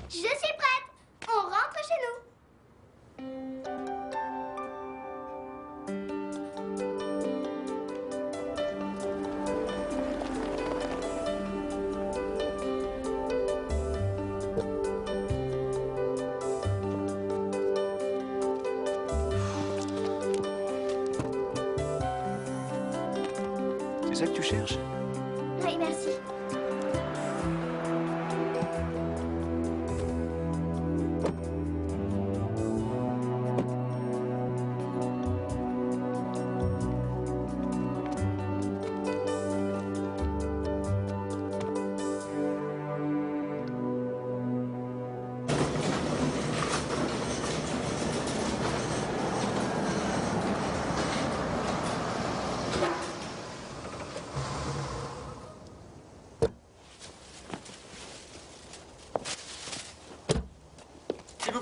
Je suis prête. On rentre chez nous. C'est ça que tu cherches? Oui, merci.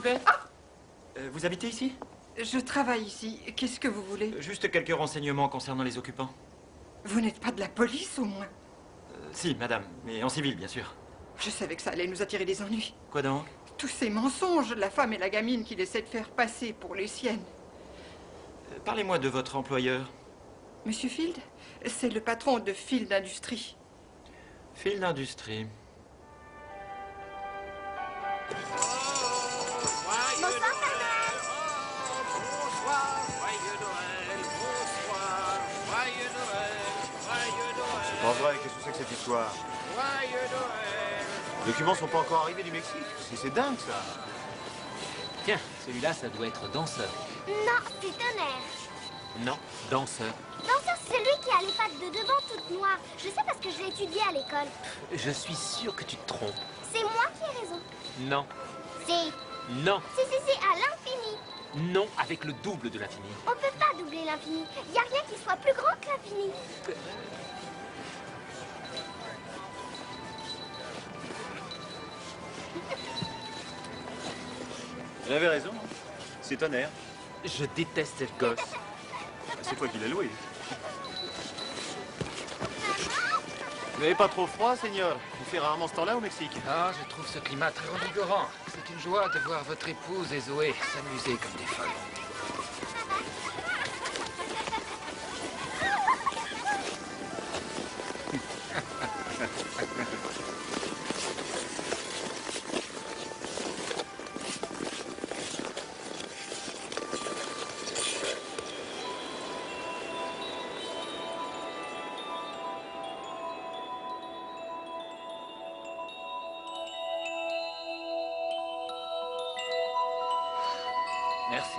fait? Vous habitez ici? Je travaille ici. Qu'est-ce que vous voulez? Juste quelques renseignements concernant les occupants. Vous n'êtes pas de la police, au moins? Si, madame, mais en civil, bien sûr. Je savais que ça allait nous attirer des ennuis. Quoi donc? Tous ces mensonges, la femme et la gamine qu'il essaie de faire passer pour les siennes. Parlez-moi de votre employeur. Monsieur Field, c'est le patron de Field Industries. Field Industries. C'est pas vrai, qu'est-ce que c'est que cette histoire? Les documents sont pas encore arrivés du Mexique. C'est dingue, ça. Tiens, celui-là, ça doit être danseur. Non, c'est Tonnerre. Non, danseur. Danseur, c'est celui qui a les pattes de devant toutes noires. Je sais parce que je l'ai étudié à l'école. Je suis sûr que tu te trompes. C'est moi qui ai raison. Non. Si. Non. Si, à l'infini. Non, avec le double de l'infini. On peut pas doubler l'infini. Il n'y a rien qui soit plus grand que l'infini. Elle avait raison. C'est Tonnerre. Je déteste cette gosse. C'est toi qui l'as loué. Vous n'avez pas trop froid, Seigneur? Il fait rarement ce temps-là au Mexique. Ah, je trouve ce climat très revigorant. C'est une joie de voir votre épouse et Zoé s'amuser comme des folles. Merci.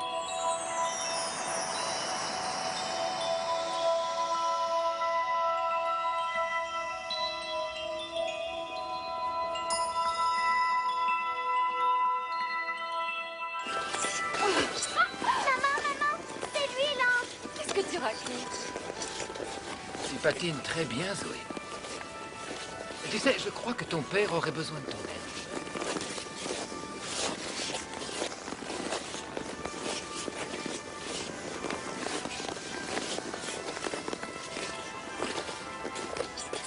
Maman, c'est lui, l'ange. Qu'est-ce que tu racontes? Tu patines très bien, Zoé. Tu sais, je crois que ton père aurait besoin de ton aide.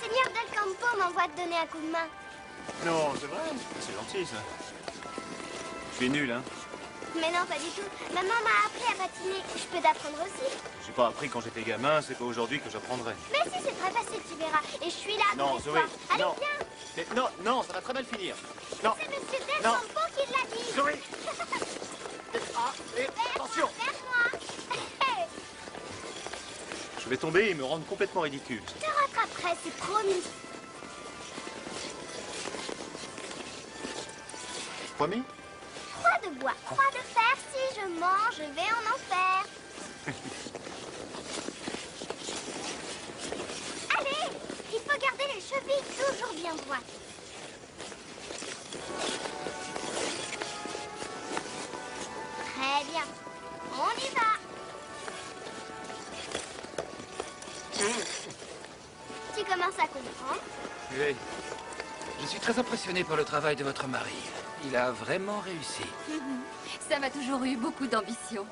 Seigneur Del Campo m'envoie te donner un coup de main. Non, c'est vrai. C'est gentil, ça. Je suis nul, hein. Mais non, pas du tout. Maman m'a appris à patiner. Je peux t'apprendre aussi. J'ai pas appris quand j'étais gamin, c'est pas aujourd'hui que j'apprendrai. Mais si, c'est très facile, tu verras. Et je suis là Non, pour Zoé, toi. Allez, non. viens. Mais non, ça va très mal finir. Non. C'est Monsieur Del Non. Campo qui l'a dit. Zoé. Attention. Vers moi. Je vais tomber et me rendre complètement ridicule. Je te rattraperai, c'est promis. Promis? Croix de bois, croix de fer, si je mange, je vais en enfer. Allez, il faut garder les chevilles toujours bien droites. Très bien, on y va. Tu commences à comprendre? Oui. Je suis très impressionné par le travail de votre mari. Il a vraiment réussi. Sam a toujours eu beaucoup d'ambition.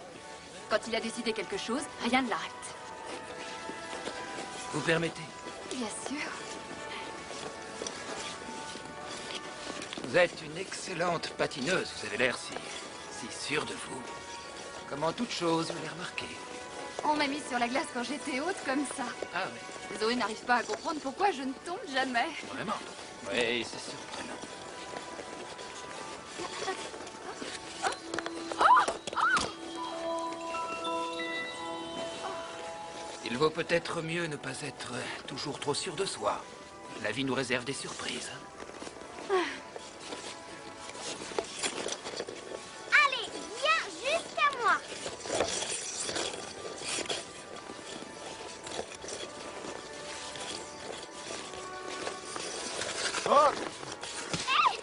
Quand il a décidé quelque chose, rien ne l'arrête. Vous permettez? Bien sûr. Vous êtes une excellente patineuse. Vous avez l'air si sûre de vous. Comme en toute chose, je l'ai remarqué. On m'a mise sur la glace quand j'étais haute comme ça. Ah oui. Zoé n'arrive pas à comprendre pourquoi je ne tombe jamais. Vraiment? Oui, c'est surprenant. Il vaut peut-être mieux ne pas être toujours trop sûr de soi. La vie nous réserve des surprises. Allez, viens jusqu'à moi. Oh! Hey,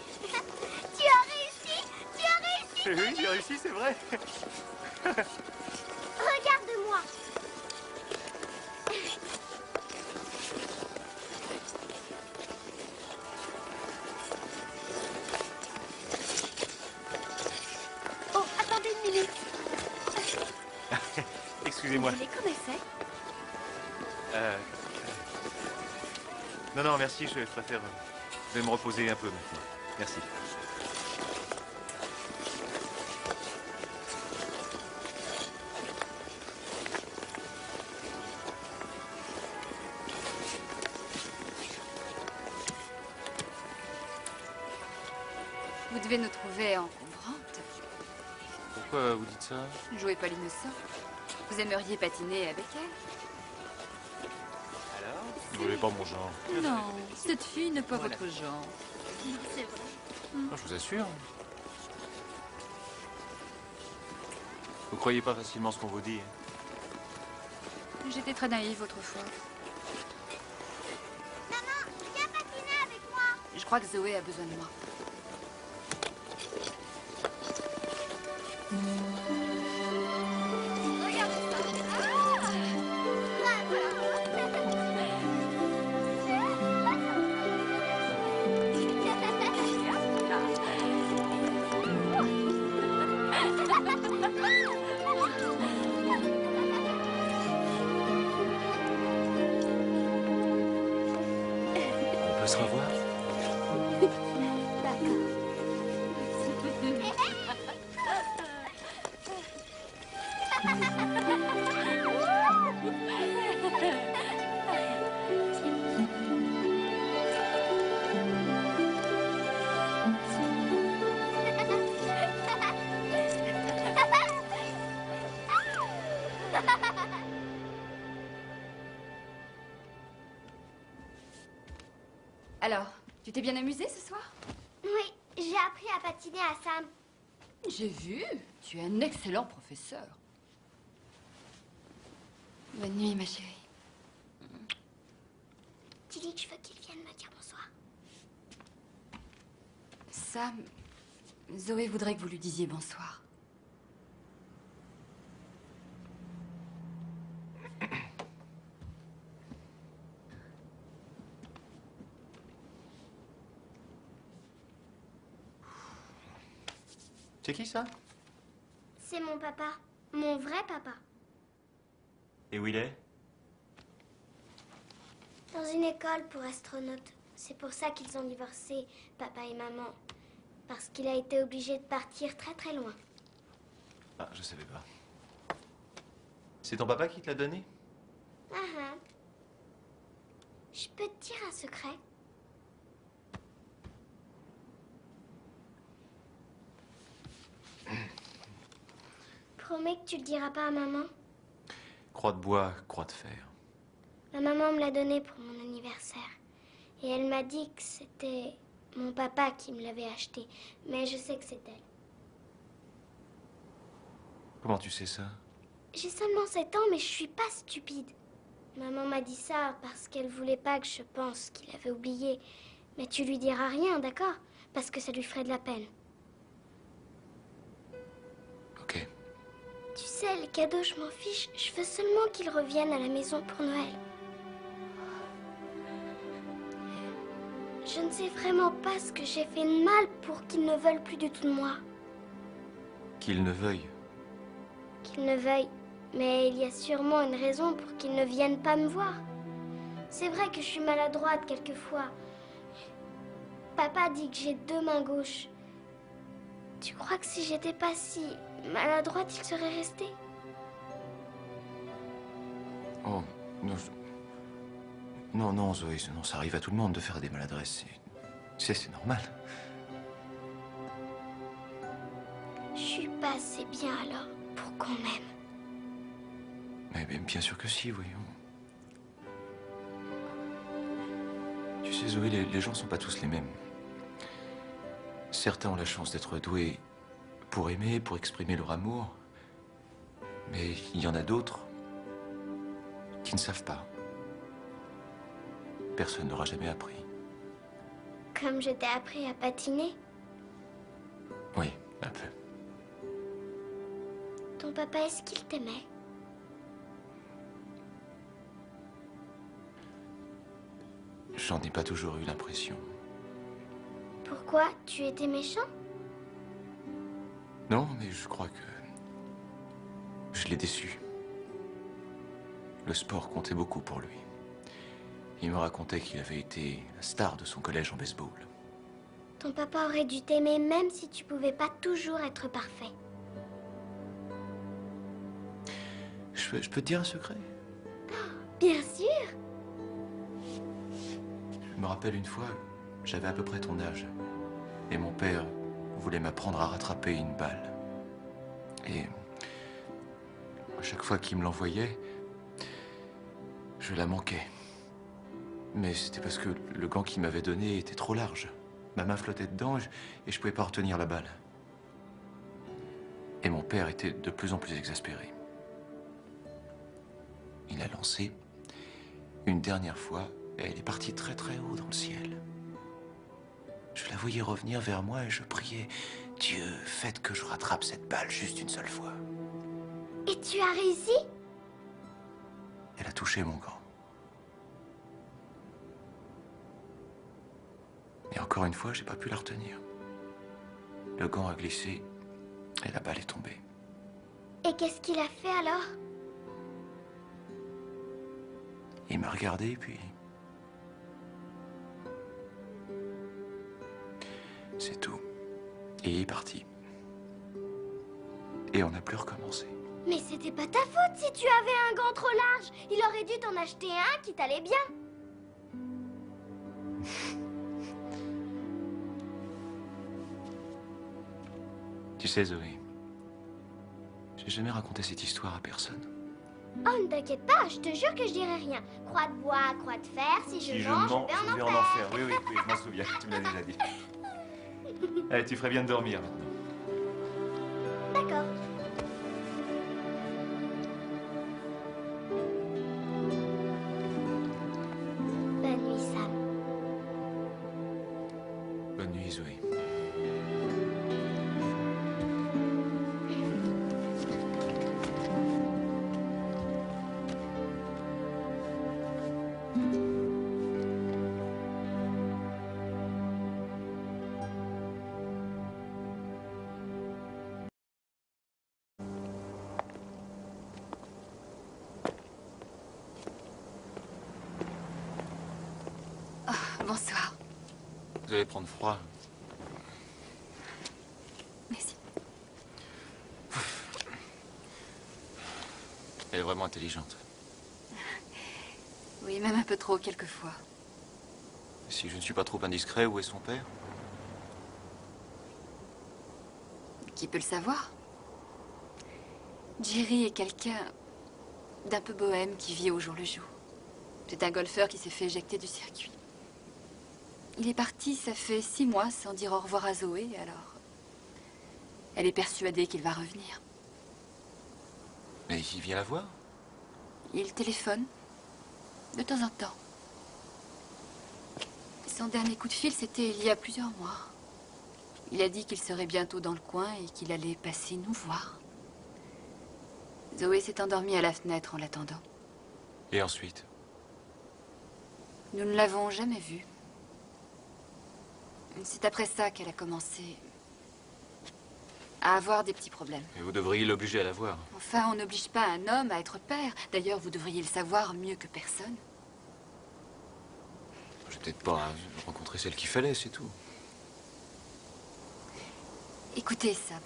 tu as réussi? Tu as réussi? Oui, j'ai réussi, c'est vrai. Regarde-moi. Excusez-moi. Vous les connaissez? Non, non, merci, je préfère... Je vais me reposer un peu maintenant. Merci. Vous devez nous trouver encombrantes. Pourquoi vous dites ça? Ne jouez pas l'innocent. Vous aimeriez patiner avec elle? Alors? Vous voulez pas mon genre? Non, cette fille n'est pas votre genre. C'est vrai. Non, je vous assure. Vous croyez pas facilement ce qu'on vous dit? J'étais très naïve autrefois. Maman, viens patiner avec moi. Je crois que Zoé a besoin de moi. Regarde On peut se revoir? Alors, tu t'es bien amusé ce soir? Oui, j'ai appris à patiner à Sam. J'ai vu. Tu es un excellent professeur. Bonne nuit, ma chérie. Dis-lui que je veux qu'il vienne me dire bonsoir. Sam, Zoé voudrait que vous lui disiez bonsoir. C'est qui ça? C'est mon papa. Mon vrai papa. Et où il est? Dans une école pour astronautes. C'est pour ça qu'ils ont divorcé, papa et maman. Parce qu'il a été obligé de partir très très loin. Ah, je savais pas. C'est ton papa qui te l'a donné? Ah ah. Je peux te dire un secret? Promets que tu le diras pas à maman? Croix de bois, croix de fer. Ma maman me l'a donné pour mon anniversaire. Et elle m'a dit que c'était mon papa qui me l'avait acheté. Mais je sais que c'est elle. Comment tu sais ça? J'ai seulement 7 ans, mais je suis pas stupide. Maman m'a dit ça parce qu'elle voulait pas que je pense qu'il avait oublié. Mais tu lui diras rien, d'accord? Parce que ça lui ferait de la peine. Ok. Tu sais, les cadeaux, je m'en fiche. Je veux seulement qu'ils reviennent à la maison pour Noël. Je ne sais vraiment pas ce que j'ai fait de mal pour qu'ils ne veulent plus du tout de moi. Qu'il ne veuille. Qu'ils ne veuillent. Mais il y a sûrement une raison pour qu'ils ne viennent pas me voir. C'est vrai que je suis maladroite quelquefois. Papa dit que j'ai 2 mains gauches. Tu crois que si j'étais pas si maladroite, il serait resté? Oh, non. Non, non, Zoé, non, ça arrive à tout le monde de faire des maladresses. C'est normal. Je suis pas assez bien alors pour qu'on m'aime. Mais bien sûr que si, voyons. Tu sais, Zoé, les gens sont pas tous les mêmes. Certains ont la chance d'être doués pour aimer, pour exprimer leur amour. Mais il y en a d'autres qui ne savent pas. Personne n'aura jamais appris. Comme je t'ai appris à patiner. Oui, un peu. Ton papa, est-ce qu'il t'aimait? J'en ai pas toujours eu l'impression. Pourquoi? Tu étais méchant? Non, mais je crois que... Je l'ai déçu. Le sport comptait beaucoup pour lui. Il me racontait qu'il avait été la star de son collège en baseball. Ton papa aurait dû t'aimer même si tu pouvais pas toujours être parfait. Je peux te dire un secret? Bien sûr. Je me rappelle une fois, j'avais à peu près ton âge. Et mon père voulait m'apprendre à rattraper une balle. Et à chaque fois qu'il me l'envoyait, je la manquais. Mais c'était parce que le gant qu'il m'avait donné était trop large. Ma main flottait dedans et je pouvais pas retenir la balle. Et mon père était de plus en plus exaspéré. Il a lancé une dernière fois et elle est partie très très haut dans le ciel. Je la voyais revenir vers moi et je priais, Dieu, faites que je rattrape cette balle juste une seule fois. Et tu as réussi? Elle a touché mon gant. Et encore une fois, j'ai pas pu la retenir. Le gant a glissé et la balle est tombée. Et qu'est-ce qu'il a fait alors? Il m'a regardé, puis... c'est tout. Et il est parti. Et on n'a plus recommencé. Mais c'était pas ta faute si tu avais un gant trop large. Il aurait dû t'en acheter un qui t'allait bien. Tu sais, Zoé, j'ai jamais raconté cette histoire à personne. Oh, ne t'inquiète pas, je te jure que je dirai rien. Croix de bois, croix de fer, si je mens, je vais en enfer. Oui, je m'en souviens, tu me l'as déjà dit. Allez, tu ferais bien de dormir maintenant. D'accord. Bonne nuit, Sam. Bonne nuit, Zoé. Bonsoir. Vous allez prendre froid. Merci. Elle est vraiment intelligente. Oui, même un peu trop quelquefois. Si je ne suis pas trop indiscret, où est son père? Qui peut le savoir? Jerry est quelqu'un d'un peu bohème qui vit au jour le jour. C'est un golfeur qui s'est fait éjecter du circuit. Il est parti, ça fait 6 mois, sans dire au revoir à Zoé, alors... elle est persuadée qu'il va revenir. Mais il vient la voir? Il téléphone, de temps en temps. Son dernier coup de fil, c'était il y a plusieurs mois. Il a dit qu'il serait bientôt dans le coin et qu'il allait passer nous voir. Zoé s'est endormie à la fenêtre en l'attendant. Et ensuite? Nous ne l'avons jamais vue. C'est après ça qu'elle a commencé à avoir des petits problèmes. Et vous devriez l'obliger à la voir. Enfin, on n'oblige pas un homme à être père. D'ailleurs, vous devriez le savoir mieux que personne. J'ai peut-être pas rencontré celle qu'il fallait, c'est tout. Écoutez, Sam,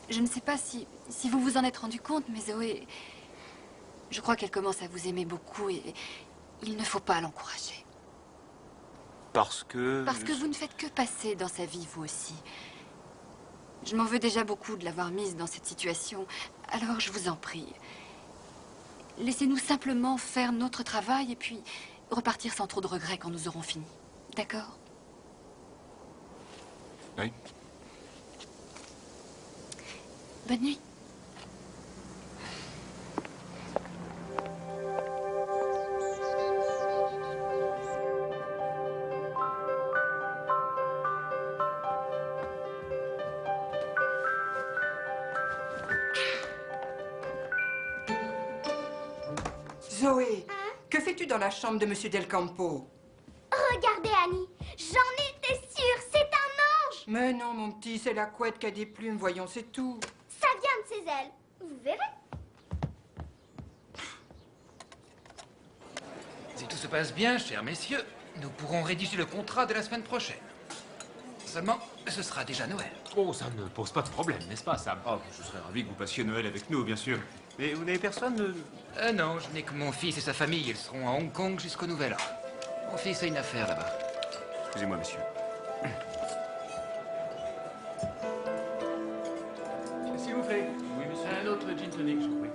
je ne sais pas si vous vous en êtes rendu compte, mais Zoé, je crois qu'elle commence à vous aimer beaucoup et il ne faut pas l'encourager. Parce que vous ne faites que passer dans sa vie, vous aussi. Je m'en veux déjà beaucoup de l'avoir mise dans cette situation. Alors, je vous en prie, laissez-nous simplement faire notre travail et puis repartir sans trop de regrets quand nous aurons fini. D'accord? Oui. Bonne nuit. Zoé, que fais-tu dans la chambre de Monsieur Del Campo? Regardez, Annie, j'en étais sûre, c'est un ange! Mais non, mon petit, c'est la couette qui a des plumes, voyons, c'est tout. Ça vient de ses ailes, vous verrez. se passe bien, chers messieurs, nous pourrons rédiger le contrat de la semaine prochaine. Seulement, ce sera déjà Noël. Oh, ça ne pose pas de problème, n'est-ce pas, Sam? Oh, je serais ravi que vous passiez Noël avec nous, bien sûr. Mais vous n'avez personne de... Non, je n'ai que mon fils et sa famille. Ils seront à Hong Kong jusqu'au Nouvel An. Mon fils a une affaire là-bas. Excusez-moi, monsieur. S'il vous plaît. Oui, monsieur. Un autre gin tonic, je vous prie.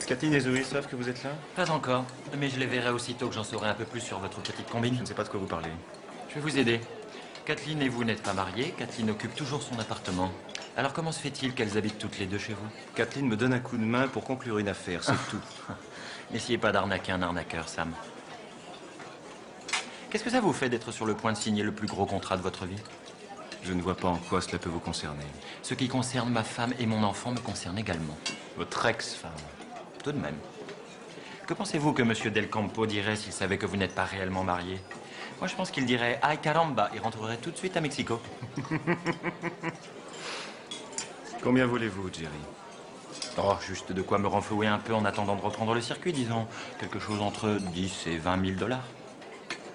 Kathleen et Zoé savent que vous êtes là? Pas encore, mais je les verrai aussitôt que j'en saurai un peu plus sur votre petite combine. Je ne sais pas de quoi vous parlez. Je vais vous aider. Kathleen et vous n'êtes pas mariés, Kathleen occupe toujours son appartement. Alors comment se fait-il qu'elles habitent toutes les deux chez vous? Kathleen me donne un coup de main pour conclure une affaire, c'est tout. N'essayez pas d'arnaquer un arnaqueur, Sam. Qu'est-ce que ça vous fait d'être sur le point de signer le plus gros contrat de votre vie? Je ne vois pas en quoi cela peut vous concerner. Ce qui concerne ma femme et mon enfant me concerne également. Votre ex-femme. Tout de même. Que pensez-vous que M. Del Campo dirait s'il savait que vous n'êtes pas réellement marié? Moi, je pense qu'il dirait « Ay caramba » et rentrerait tout de suite à Mexico. Combien voulez-vous, Jerry? Oh, juste de quoi me renflouer un peu en attendant de reprendre le circuit, disons. Quelque chose entre 10 et 20 000 $.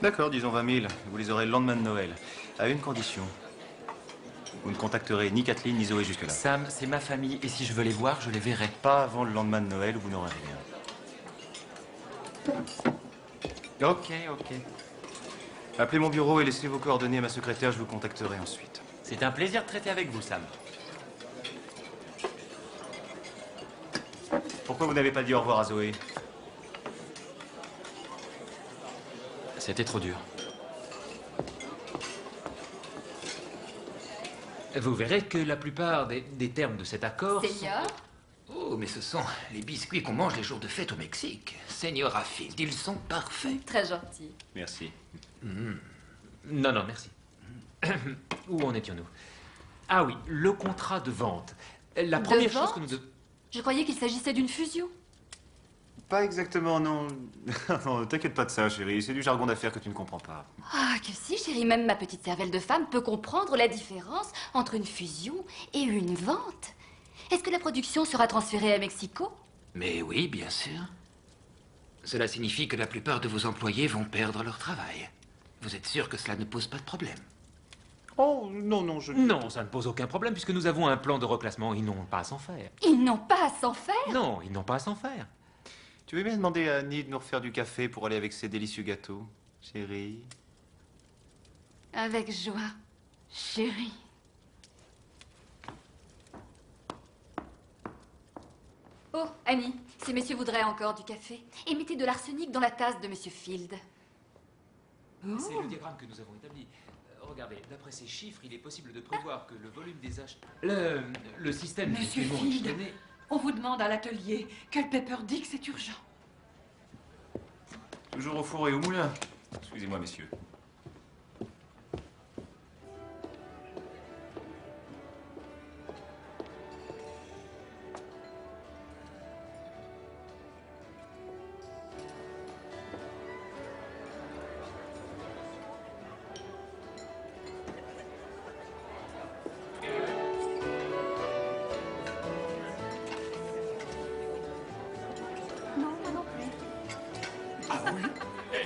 D'accord, disons 20 000. Vous les aurez le lendemain de Noël. À une condition. Vous ne contacterez ni Kathleen ni Zoé jusque-là. Sam, c'est ma famille, et si je veux les voir, je les verrai. Pas avant le lendemain de Noël où vous n'aurez rien. Ok. Appelez mon bureau et laissez vos coordonnées à ma secrétaire, je vous contacterai ensuite. C'est un plaisir de traiter avec vous, Sam. Pourquoi vous n'avez pas dit au revoir à Zoé? C'était trop dur. Vous verrez que la plupart des termes de cet accord... Seigneur? Oh, mais ce sont les biscuits qu'on mange les jours de fête au Mexique. Señora Field, ils sont parfaits. Très gentil. Merci. Non, merci. Où en étions-nous? Ah oui, le contrat de vente. La première chose que nous devons... Je croyais qu'il s'agissait d'une fusion. Pas exactement, non. Non, t'inquiète pas de ça, chérie. C'est du jargon d'affaires que tu ne comprends pas. Ah, que si, chérie, même ma petite cervelle de femme peut comprendre la différence entre une fusion et une vente. Est-ce que la production sera transférée à Mexico? Mais oui, bien sûr. Cela signifie que la plupart de vos employés vont perdre leur travail. Vous êtes sûr que cela ne pose pas de problème? Oh, non, je... Non, ça ne pose aucun problème puisque nous avons un plan de reclassement. Ils n'ont pas à s'en faire. Ils n'ont pas à s'en faire? Non, ils n'ont pas à s'en faire. Tu veux bien demander à Annie de nous refaire du café pour aller avec ses délicieux gâteaux, chérie? Avec joie, chérie. Oh, Annie, ces messieurs voudraient encore du café. Et mettez de l'arsenic dans la tasse de Monsieur Field. C'est le diagramme que nous avons établi. Regardez, d'après ces chiffres, il est possible de prévoir que le volume des achats... Le système... Monsieur Field, on vous demande à l'atelier. Quel Pepper dit que c'est urgent. Toujours au four et au moulin. Excusez-moi, messieurs.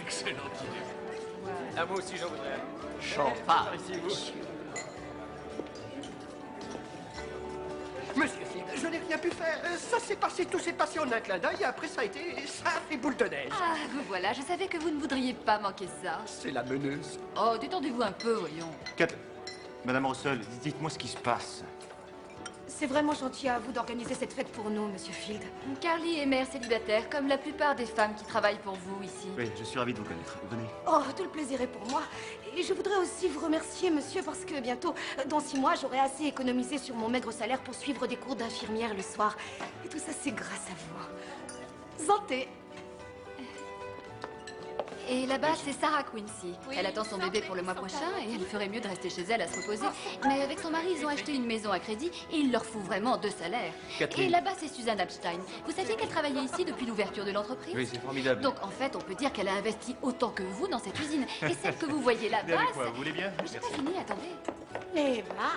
Excellente idée. Ah, moi aussi, j'en voudrais. Champagne. Monsieur Field, je n'ai rien pu faire. Tout s'est passé en un clin d'œil et après ça a fait boule de neige. Ah, vous voilà, je savais que vous ne voudriez pas manquer ça. C'est la meneuse. Oh, détendez-vous un peu, voyons. Madame Russell, dites-moi ce qui se passe. C'est vraiment gentil à vous d'organiser cette fête pour nous, Monsieur Field. Carly est mère célibataire, comme la plupart des femmes qui travaillent pour vous ici. Oui, je suis ravi de vous connaître. Venez. Oh, tout le plaisir est pour moi. Et je voudrais aussi vous remercier, monsieur, parce que bientôt, dans 6 mois, j'aurai assez économisé sur mon maigre salaire pour suivre des cours d'infirmière le soir. Et tout ça, c'est grâce à vous. Santé. Et là-bas, c'est Sarah Quincy. Elle attend son bébé pour le mois prochain et elle ferait mieux de rester chez elle à se reposer. Mais avec son mari, ils ont acheté une maison à crédit et il leur faut vraiment 2 salaires. Kathleen. Et là-bas, c'est Suzanne Epstein. Vous saviez qu'elle travaillait ici depuis l'ouverture de l'entreprise? Oui, c'est formidable. Donc, en fait, on peut dire qu'elle a investi autant que vous dans cette usine. Et celle que vous voyez Venez là-bas, avec moi, vous voulez bien? J'ai pas fini, attendez. Eva.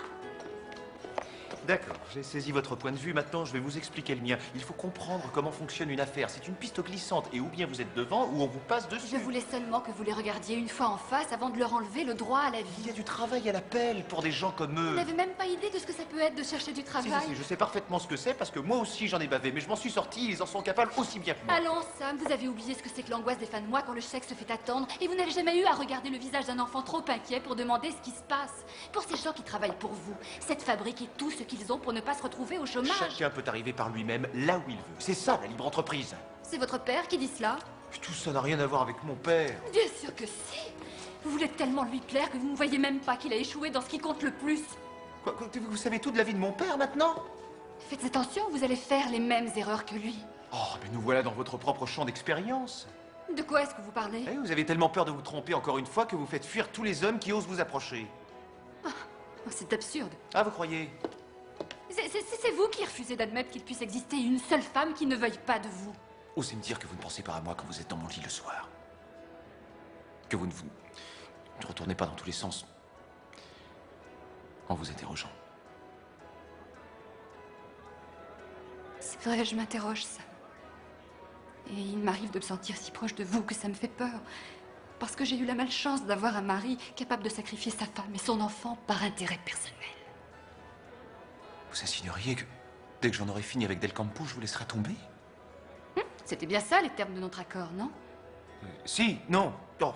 D'accord, j'ai saisi votre point de vue. Maintenant, je vais vous expliquer le mien. Il faut comprendre comment fonctionne une affaire. C'est une piste glissante et ou bien vous êtes devant ou on vous passe dessus. Je voulais seulement que vous les regardiez une fois en face avant de leur enlever le droit à la vie. Il y a du travail à l'appel pour des gens comme eux. Vous n'avez même pas idée de ce que ça peut être de chercher du travail. Si, je sais parfaitement ce que c'est parce que moi aussi j'en ai bavé, mais je m'en suis sorti, ils en sont capables aussi bien que moi. Allons, Sam, vous avez oublié ce que c'est que l'angoisse des fins de mois quand le chèque se fait attendre et vous n'avez jamais eu à regarder le visage d'un enfant trop inquiet pour demander ce qui se passe. Pour ces gens qui travaillent pour vous, cette fabrique est tout ce qu'ils ont pour ne pas se retrouver au chômage. Chacun peut arriver par lui-même là où il veut. C'est ça la libre entreprise. C'est votre père qui dit cela? Tout ça n'a rien à voir avec mon père. Bien sûr que si. Vous voulez tellement lui plaire que vous ne voyez même pas qu'il a échoué dans ce qui compte le plus. Quoi, vous savez tout de la vie de mon père maintenant? Faites attention, vous allez faire les mêmes erreurs que lui. Oh, mais nous voilà dans votre propre champ d'expérience. De quoi est-ce que vous parlez? Eh, vous avez tellement peur de vous tromper encore une fois que vous faites fuir tous les hommes qui osent vous approcher. Oh, c'est absurde. Ah, vous croyez? C'est vous qui refusez d'admettre qu'il puisse exister une seule femme qui ne veuille pas de vous. Osez me dire que vous ne pensez pas à moi quand vous êtes dans mon lit le soir. Que vous ne retournez pas dans tous les sens en vous interrogeant. C'est vrai, je m'interroge, ça. Et il m'arrive de me sentir si proche de vous que ça me fait peur. Parce que j'ai eu la malchance d'avoir un mari capable de sacrifier sa femme et son enfant par intérêt personnel. Vous insinueriez que dès que j'en aurai fini avec Del Campo, je vous laisserai tomber? C'était bien ça, les termes de notre accord, non? Si, non. Oh,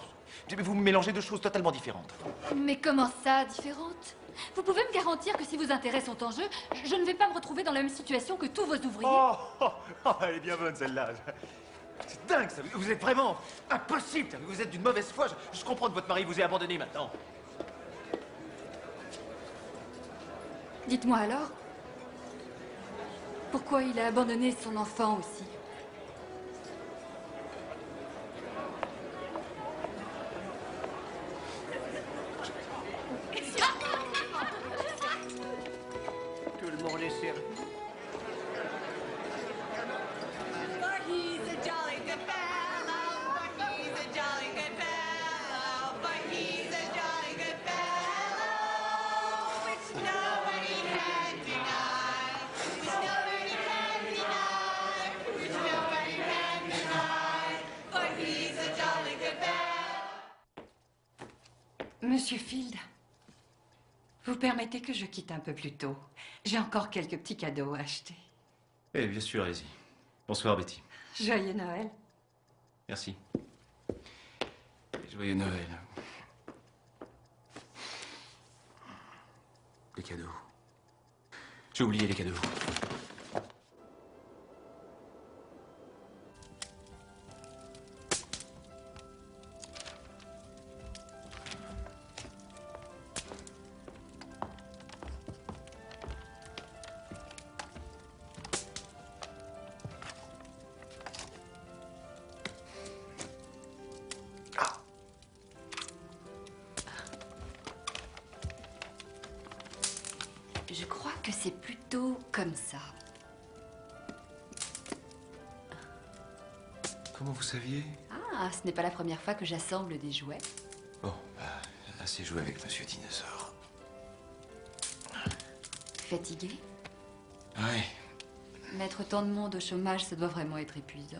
vous me mélangez deux choses totalement différentes. Mais comment ça, différentes? Vous pouvez me garantir que si vos intérêts sont en jeu, je ne vais pas me retrouver dans la même situation que tous vos ouvriers? Elle est bien bonne, celle-là. C'est dingue, ça. Vous êtes vraiment impossible. Vous êtes d'une mauvaise foi. Je comprends que votre mari vous ait abandonné maintenant. Dites-moi alors, pourquoi il a abandonné son enfant aussi? Tout le monde est servi. Monsieur Field, vous permettez que je quitte un peu plus tôt. J'ai encore quelques petits cadeaux à acheter. Eh bien sûr, allez-y. Bonsoir, Betty. Joyeux Noël. Merci. Joyeux Noël. Les cadeaux. J'ai oublié les cadeaux. Je crois que c'est plutôt comme ça. Comment vous saviez? Ah, ce n'est pas la première fois que j'assemble des jouets. Bon, assez joué avec Monsieur Dinosaure. Fatigué? Oui. Mettre tant de monde au chômage, ça doit vraiment être épuisant.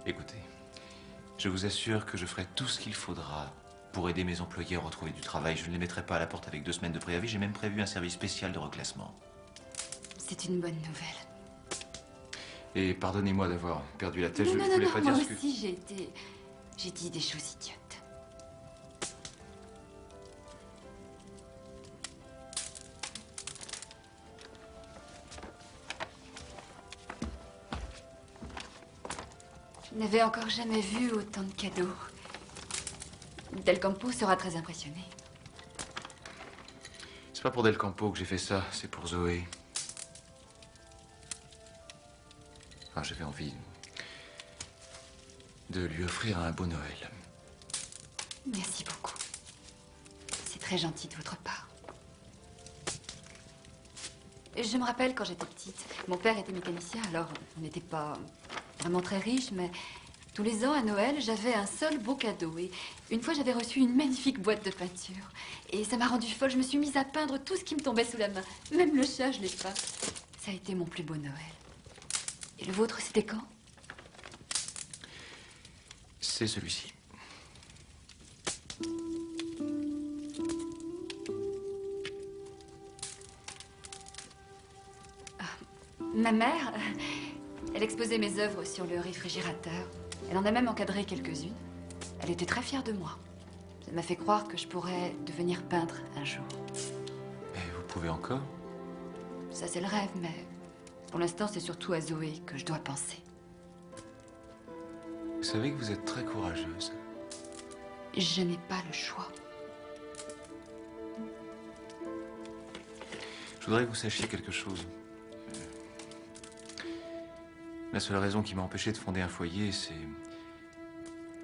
Écoutez, je vous assure que je ferai tout ce qu'il faudra pour aider mes employés à retrouver du travail. Je ne les mettrai pas à la porte avec 2 semaines de préavis. J'ai même prévu un service spécial de reclassement. C'est une bonne nouvelle. Et pardonnez-moi d'avoir perdu la tête. Non, Je non, voulais non, pas moi dire ce que... aussi j'ai dit des choses idiotes. Je n'avais encore jamais vu autant de cadeaux. Del Campo sera très impressionné. C'est pas pour Del Campo que j'ai fait ça, c'est pour Zoé. Enfin, j'avais envie de lui offrir un beau Noël. Merci beaucoup. C'est très gentil de votre part. Je me rappelle quand j'étais petite, mon père était mécanicien, alors on n'était pas vraiment très riches, mais tous les ans à Noël, j'avais un seul beau cadeau. Et une fois, j'avais reçu une magnifique boîte de peinture. Et ça m'a rendue folle, je me suis mise à peindre tout ce qui me tombait sous la main. Même le chat, je l'ai peint. Ça a été mon plus beau Noël. Et le vôtre, c'était quand? C'est celui-ci. Ma mère, elle exposait mes œuvres sur le réfrigérateur. Elle en a même encadré quelques-unes. Elle était très fière de moi. Ça m'a fait croire que je pourrais devenir peintre un jour. Et vous pouvez encore? Ça, c'est le rêve, mais pour l'instant, c'est surtout à Zoé que je dois penser. Vous savez que vous êtes très courageuse. Je n'ai pas le choix. Je voudrais que vous sachiez quelque chose. La seule raison qui m'a empêché de fonder un foyer,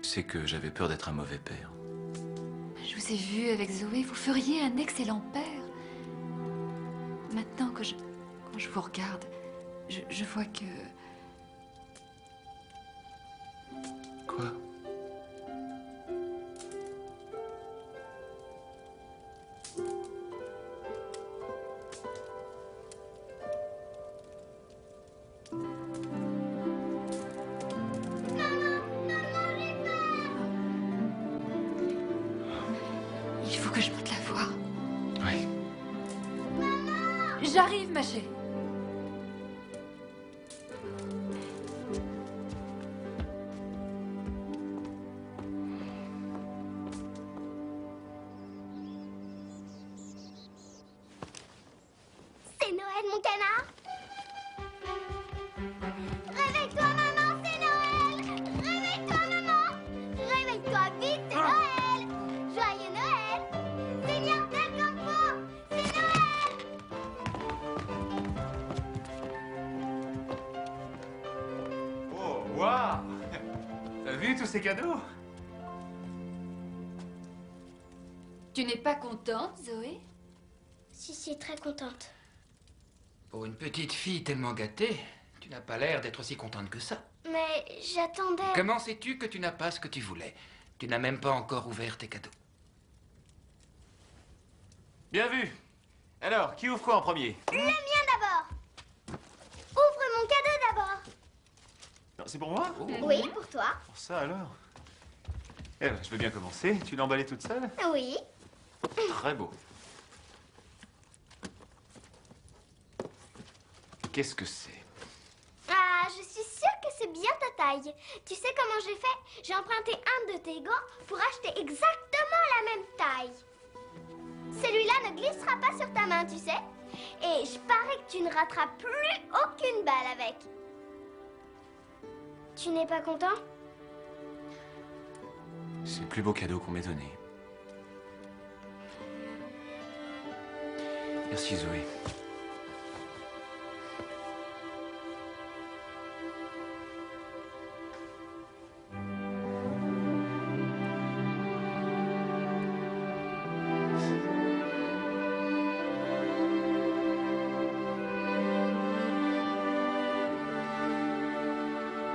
c'est que j'avais peur d'être un mauvais père. Je vous ai vu avec Zoé, vous feriez un excellent père. Maintenant quand je vous regarde, je vois que... Quoi? Il faut que je monte la voir. Oui. J'arrive, ma chérie. C'est Noël, mon canard. Réveille-toi, maman, c'est Noël. Réveille-toi, maman. Réveille-toi vite, c'est Noël. Joyeux Noël. Seigneur del Campo, c'est Noël. Oh, waouh! T'as vu tous ces cadeaux? Tu n'es pas contente, Zoé? Si, très contente. Pour une petite fille tellement gâtée, tu n'as pas l'air d'être aussi contente que ça. Mais j'attendais... Comment sais-tu que tu n'as pas ce que tu voulais? Tu n'as même pas encore ouvert tes cadeaux. Bien vu. Alors, qui ouvre quoi en premier? Le mien d'abord. Ouvre mon cadeau d'abord. Non, c'est pour moi? Oui, pour toi. Pour ça alors? Eh ben, je veux bien commencer. Tu l'as emballé toute seule? Oui. Très beau. Qu'est-ce que c'est? Ah, je suis sûre que c'est bien ta taille. Tu sais comment j'ai fait? J'ai emprunté un de tes gants pour acheter exactement la même taille. Celui-là ne glissera pas sur ta main, tu sais. Et je parie que tu ne rateras plus aucune balle avec. Tu n'es pas content? C'est le plus beau cadeau qu'on m'ait donné. Merci, Zoé.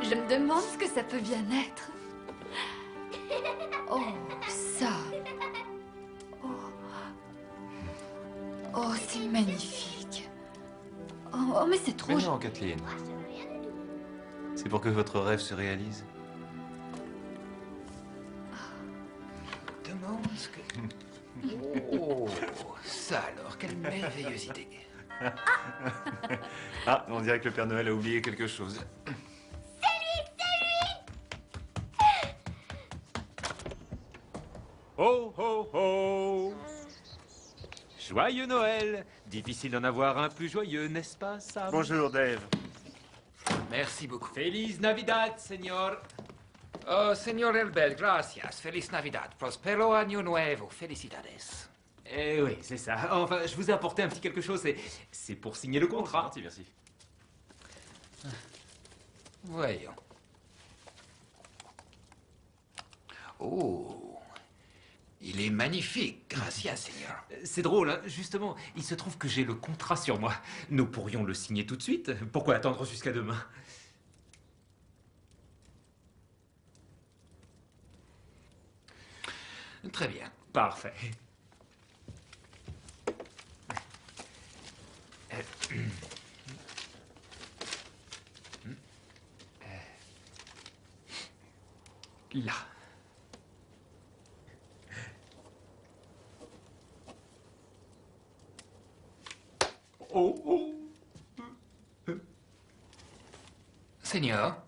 Je me demande ce que ça peut bien être. Oh, ça. Oh, c'est magnifique. Oh, mais c'est trop... Mais non, Kathleen. C'est pour que votre rêve se réalise. Demande ce que... Oh, ça alors, quelle merveilleuse idée. Ah, on dirait que le Père Noël a oublié quelque chose. Ho, ho, ho! Joyeux Noël! Difficile d'en avoir un plus joyeux, n'est-ce pas, Sam? Bonjour, Dave. Merci beaucoup. Feliz Navidad, señor. Oh, señor Elbel, gracias. Feliz Navidad. Prospero año nuevo. Felicidades. Eh oui, c'est ça. Enfin, je vous ai apporté un petit quelque chose. C'est pour signer le contrat. Gentil, merci. Voyons. Oh, il est magnifique. Gracias, Seigneur. C'est drôle, hein. Justement, il se trouve que j'ai le contrat sur moi. Nous pourrions le signer tout de suite. Pourquoi attendre jusqu'à demain? Très bien. Parfait. Là. Oh, oh. Seigneur.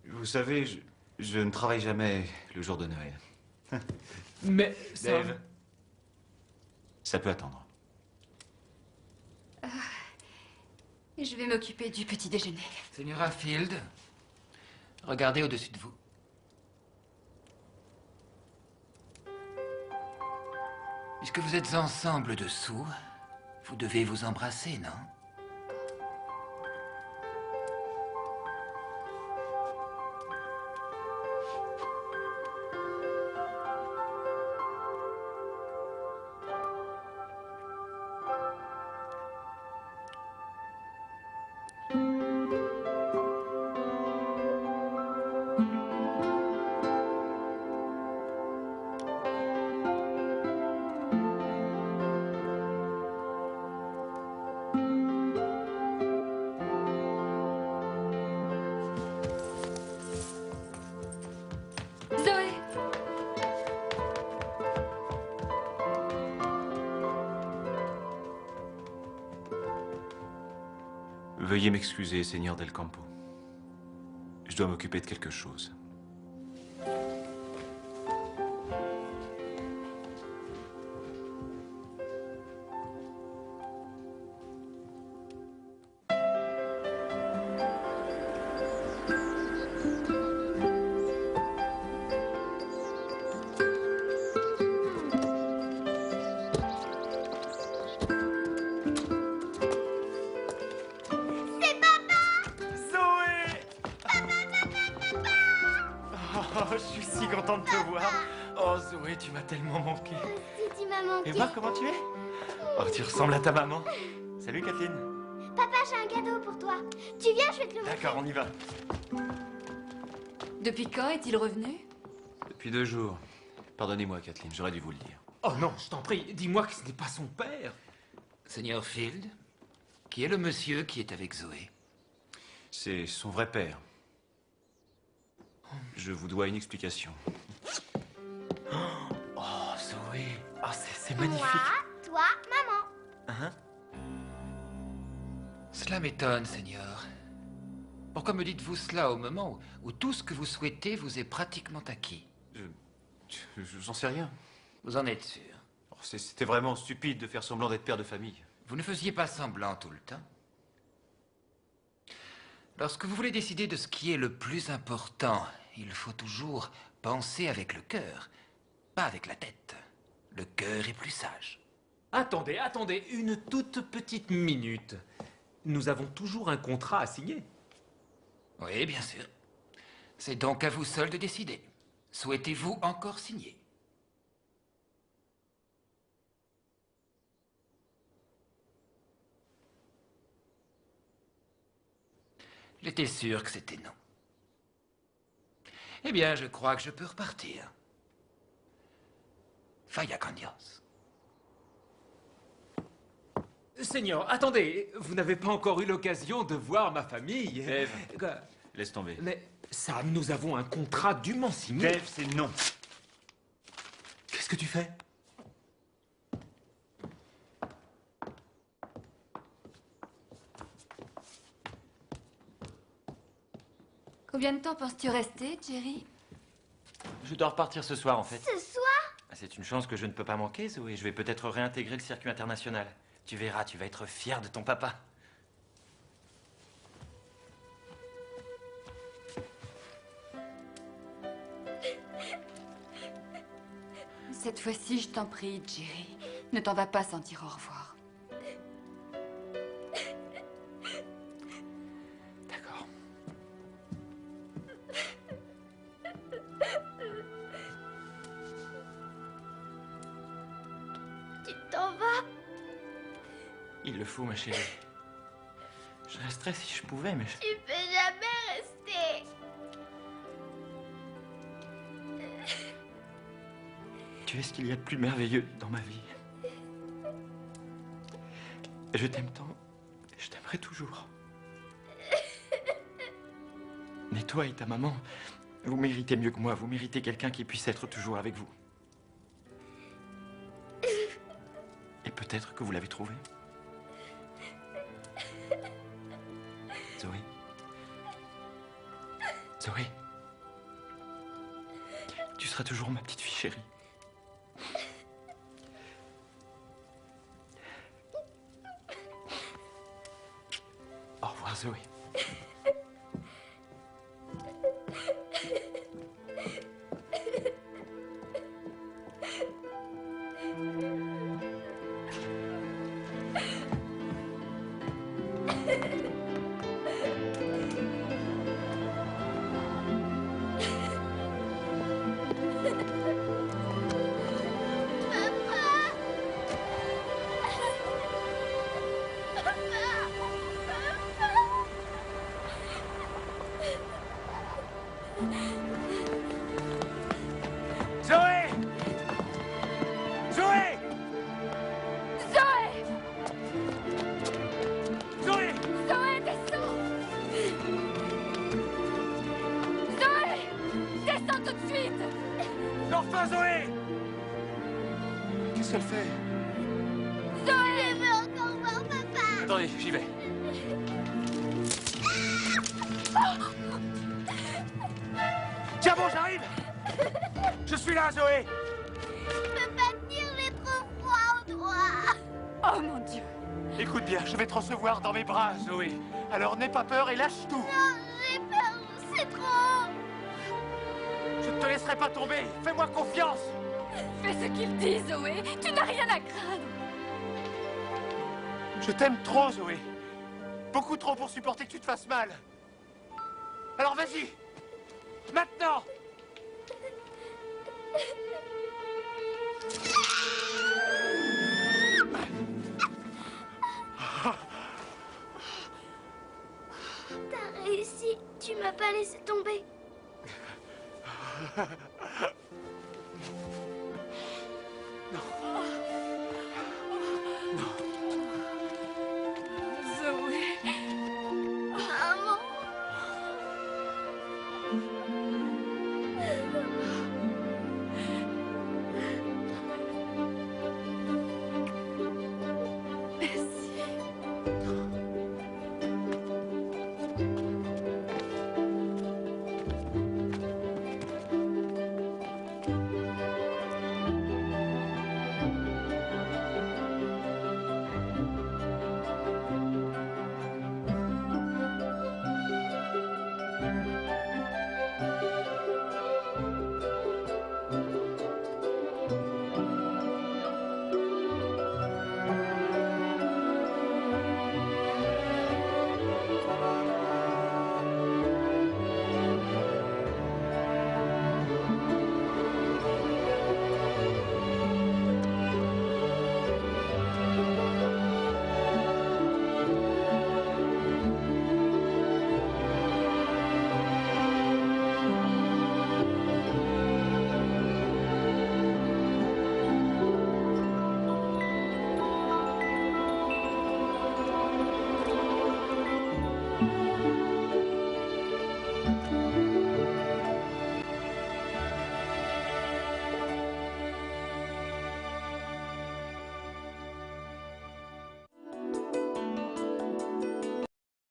Vous savez, je ne travaille jamais le jour de Noël. Mais ça... Dave, ça peut attendre. Je vais m'occuper du petit déjeuner. Seigneur Field, regardez au-dessus de vous. Puisque vous êtes ensemble dessous, vous devez vous embrasser, non? Zoé! Veuillez m'excuser, Seigneur Del Campo. Je dois m'occuper de quelque chose. Oh, je suis si content de te voir. Oh, Zoé, tu m'as tellement manqué. Si tu m'as manqué. Eva, comment tu es? Oh, tu ressembles à ta maman. Salut, Kathleen. Papa, j'ai un cadeau pour toi. Tu viens, je vais te le montrer. D'accord, on y va. Depuis quand est-il revenu? Depuis 2 jours. Pardonnez-moi, Kathleen, j'aurais dû vous le dire. Oh non, je t'en prie, dis-moi que ce n'est pas son père. Seigneur Field, qui est le monsieur qui est avec Zoé? C'est son vrai père. Je vous dois une explication. Oh, Zoé. Oh, c'est magnifique. Moi, toi, maman. Hein? Cela m'étonne, Seigneur. Pourquoi me dites-vous cela au moment où tout ce que vous souhaitez vous est pratiquement acquis? J'en sais rien. Vous en êtes sûr? Oh, c'était vraiment stupide de faire semblant d'être père de famille. Vous ne faisiez pas semblant tout le temps? Lorsque vous voulez décider de ce qui est le plus important, il faut toujours penser avec le cœur, pas avec la tête. Le cœur est plus sage. Attendez, attendez, une toute petite minute. Nous avons toujours un contrat à signer. Oui, bien sûr. C'est donc à vous seul de décider. Souhaitez-vous encore signer? J'étais sûr que c'était non. Eh bien, je crois que je peux repartir. Vaya con Dios. Seigneur, attendez, vous n'avez pas encore eu l'occasion de voir ma famille. Dave, laisse tomber. Mais Sam, nous avons un contrat dûment signé. Dave, c'est non. Qu'est-ce que tu fais? Combien de temps penses-tu rester, Jerry? Je dois repartir ce soir, en fait. Ce soir? C'est une chance que je ne peux pas manquer, Zoé. Je vais peut-être réintégrer le circuit international. Tu verras, tu vas être fier de ton papa. Cette fois-ci, je t'en prie, Jerry. Ne t'en va pas sans dire au revoir. D'accord. il le faut, ma chérie. Je resterais si je pouvais, mais... Tu peux jamais rester. Tu es ce qu'il y a de plus merveilleux dans ma vie. Je t'aime tant, et je t'aimerai toujours. Mais toi et ta maman, vous méritez mieux que moi. Vous méritez quelqu'un qui puisse être toujours avec vous. Et peut-être que vous l'avez trouvé. Zoé. Zoé. Tu seras toujours ma petite fille chérie. Au revoir, Zoé. Zoé! Zoé! Zoé! Zoé! Zoé, descends! Zoé! Descends tout de suite! Enfin, Zoé! Qu'est-ce qu'elle fait? Zoé, je veux encore voir papa. Attendez, j'y vais. Tiens bon, j'arrive! Je suis là, Zoé! Je peux pas tenir, j'ai trop froid au doigt. Oh mon Dieu! Écoute bien, je vais te recevoir dans mes bras, Zoé. Alors n'aie pas peur et lâche tout. Non, j'ai peur, c'est trop. Je ne te laisserai pas tomber. Fais-moi confiance. Fais ce qu'il dit, Zoé. Tu n'as rien à craindre. Je t'aime trop, Zoé. Beaucoup trop pour supporter que tu te fasses mal. Alors vas-y. Maintenant. T'as réussi. Tu m'as pas laissé tomber. Oh,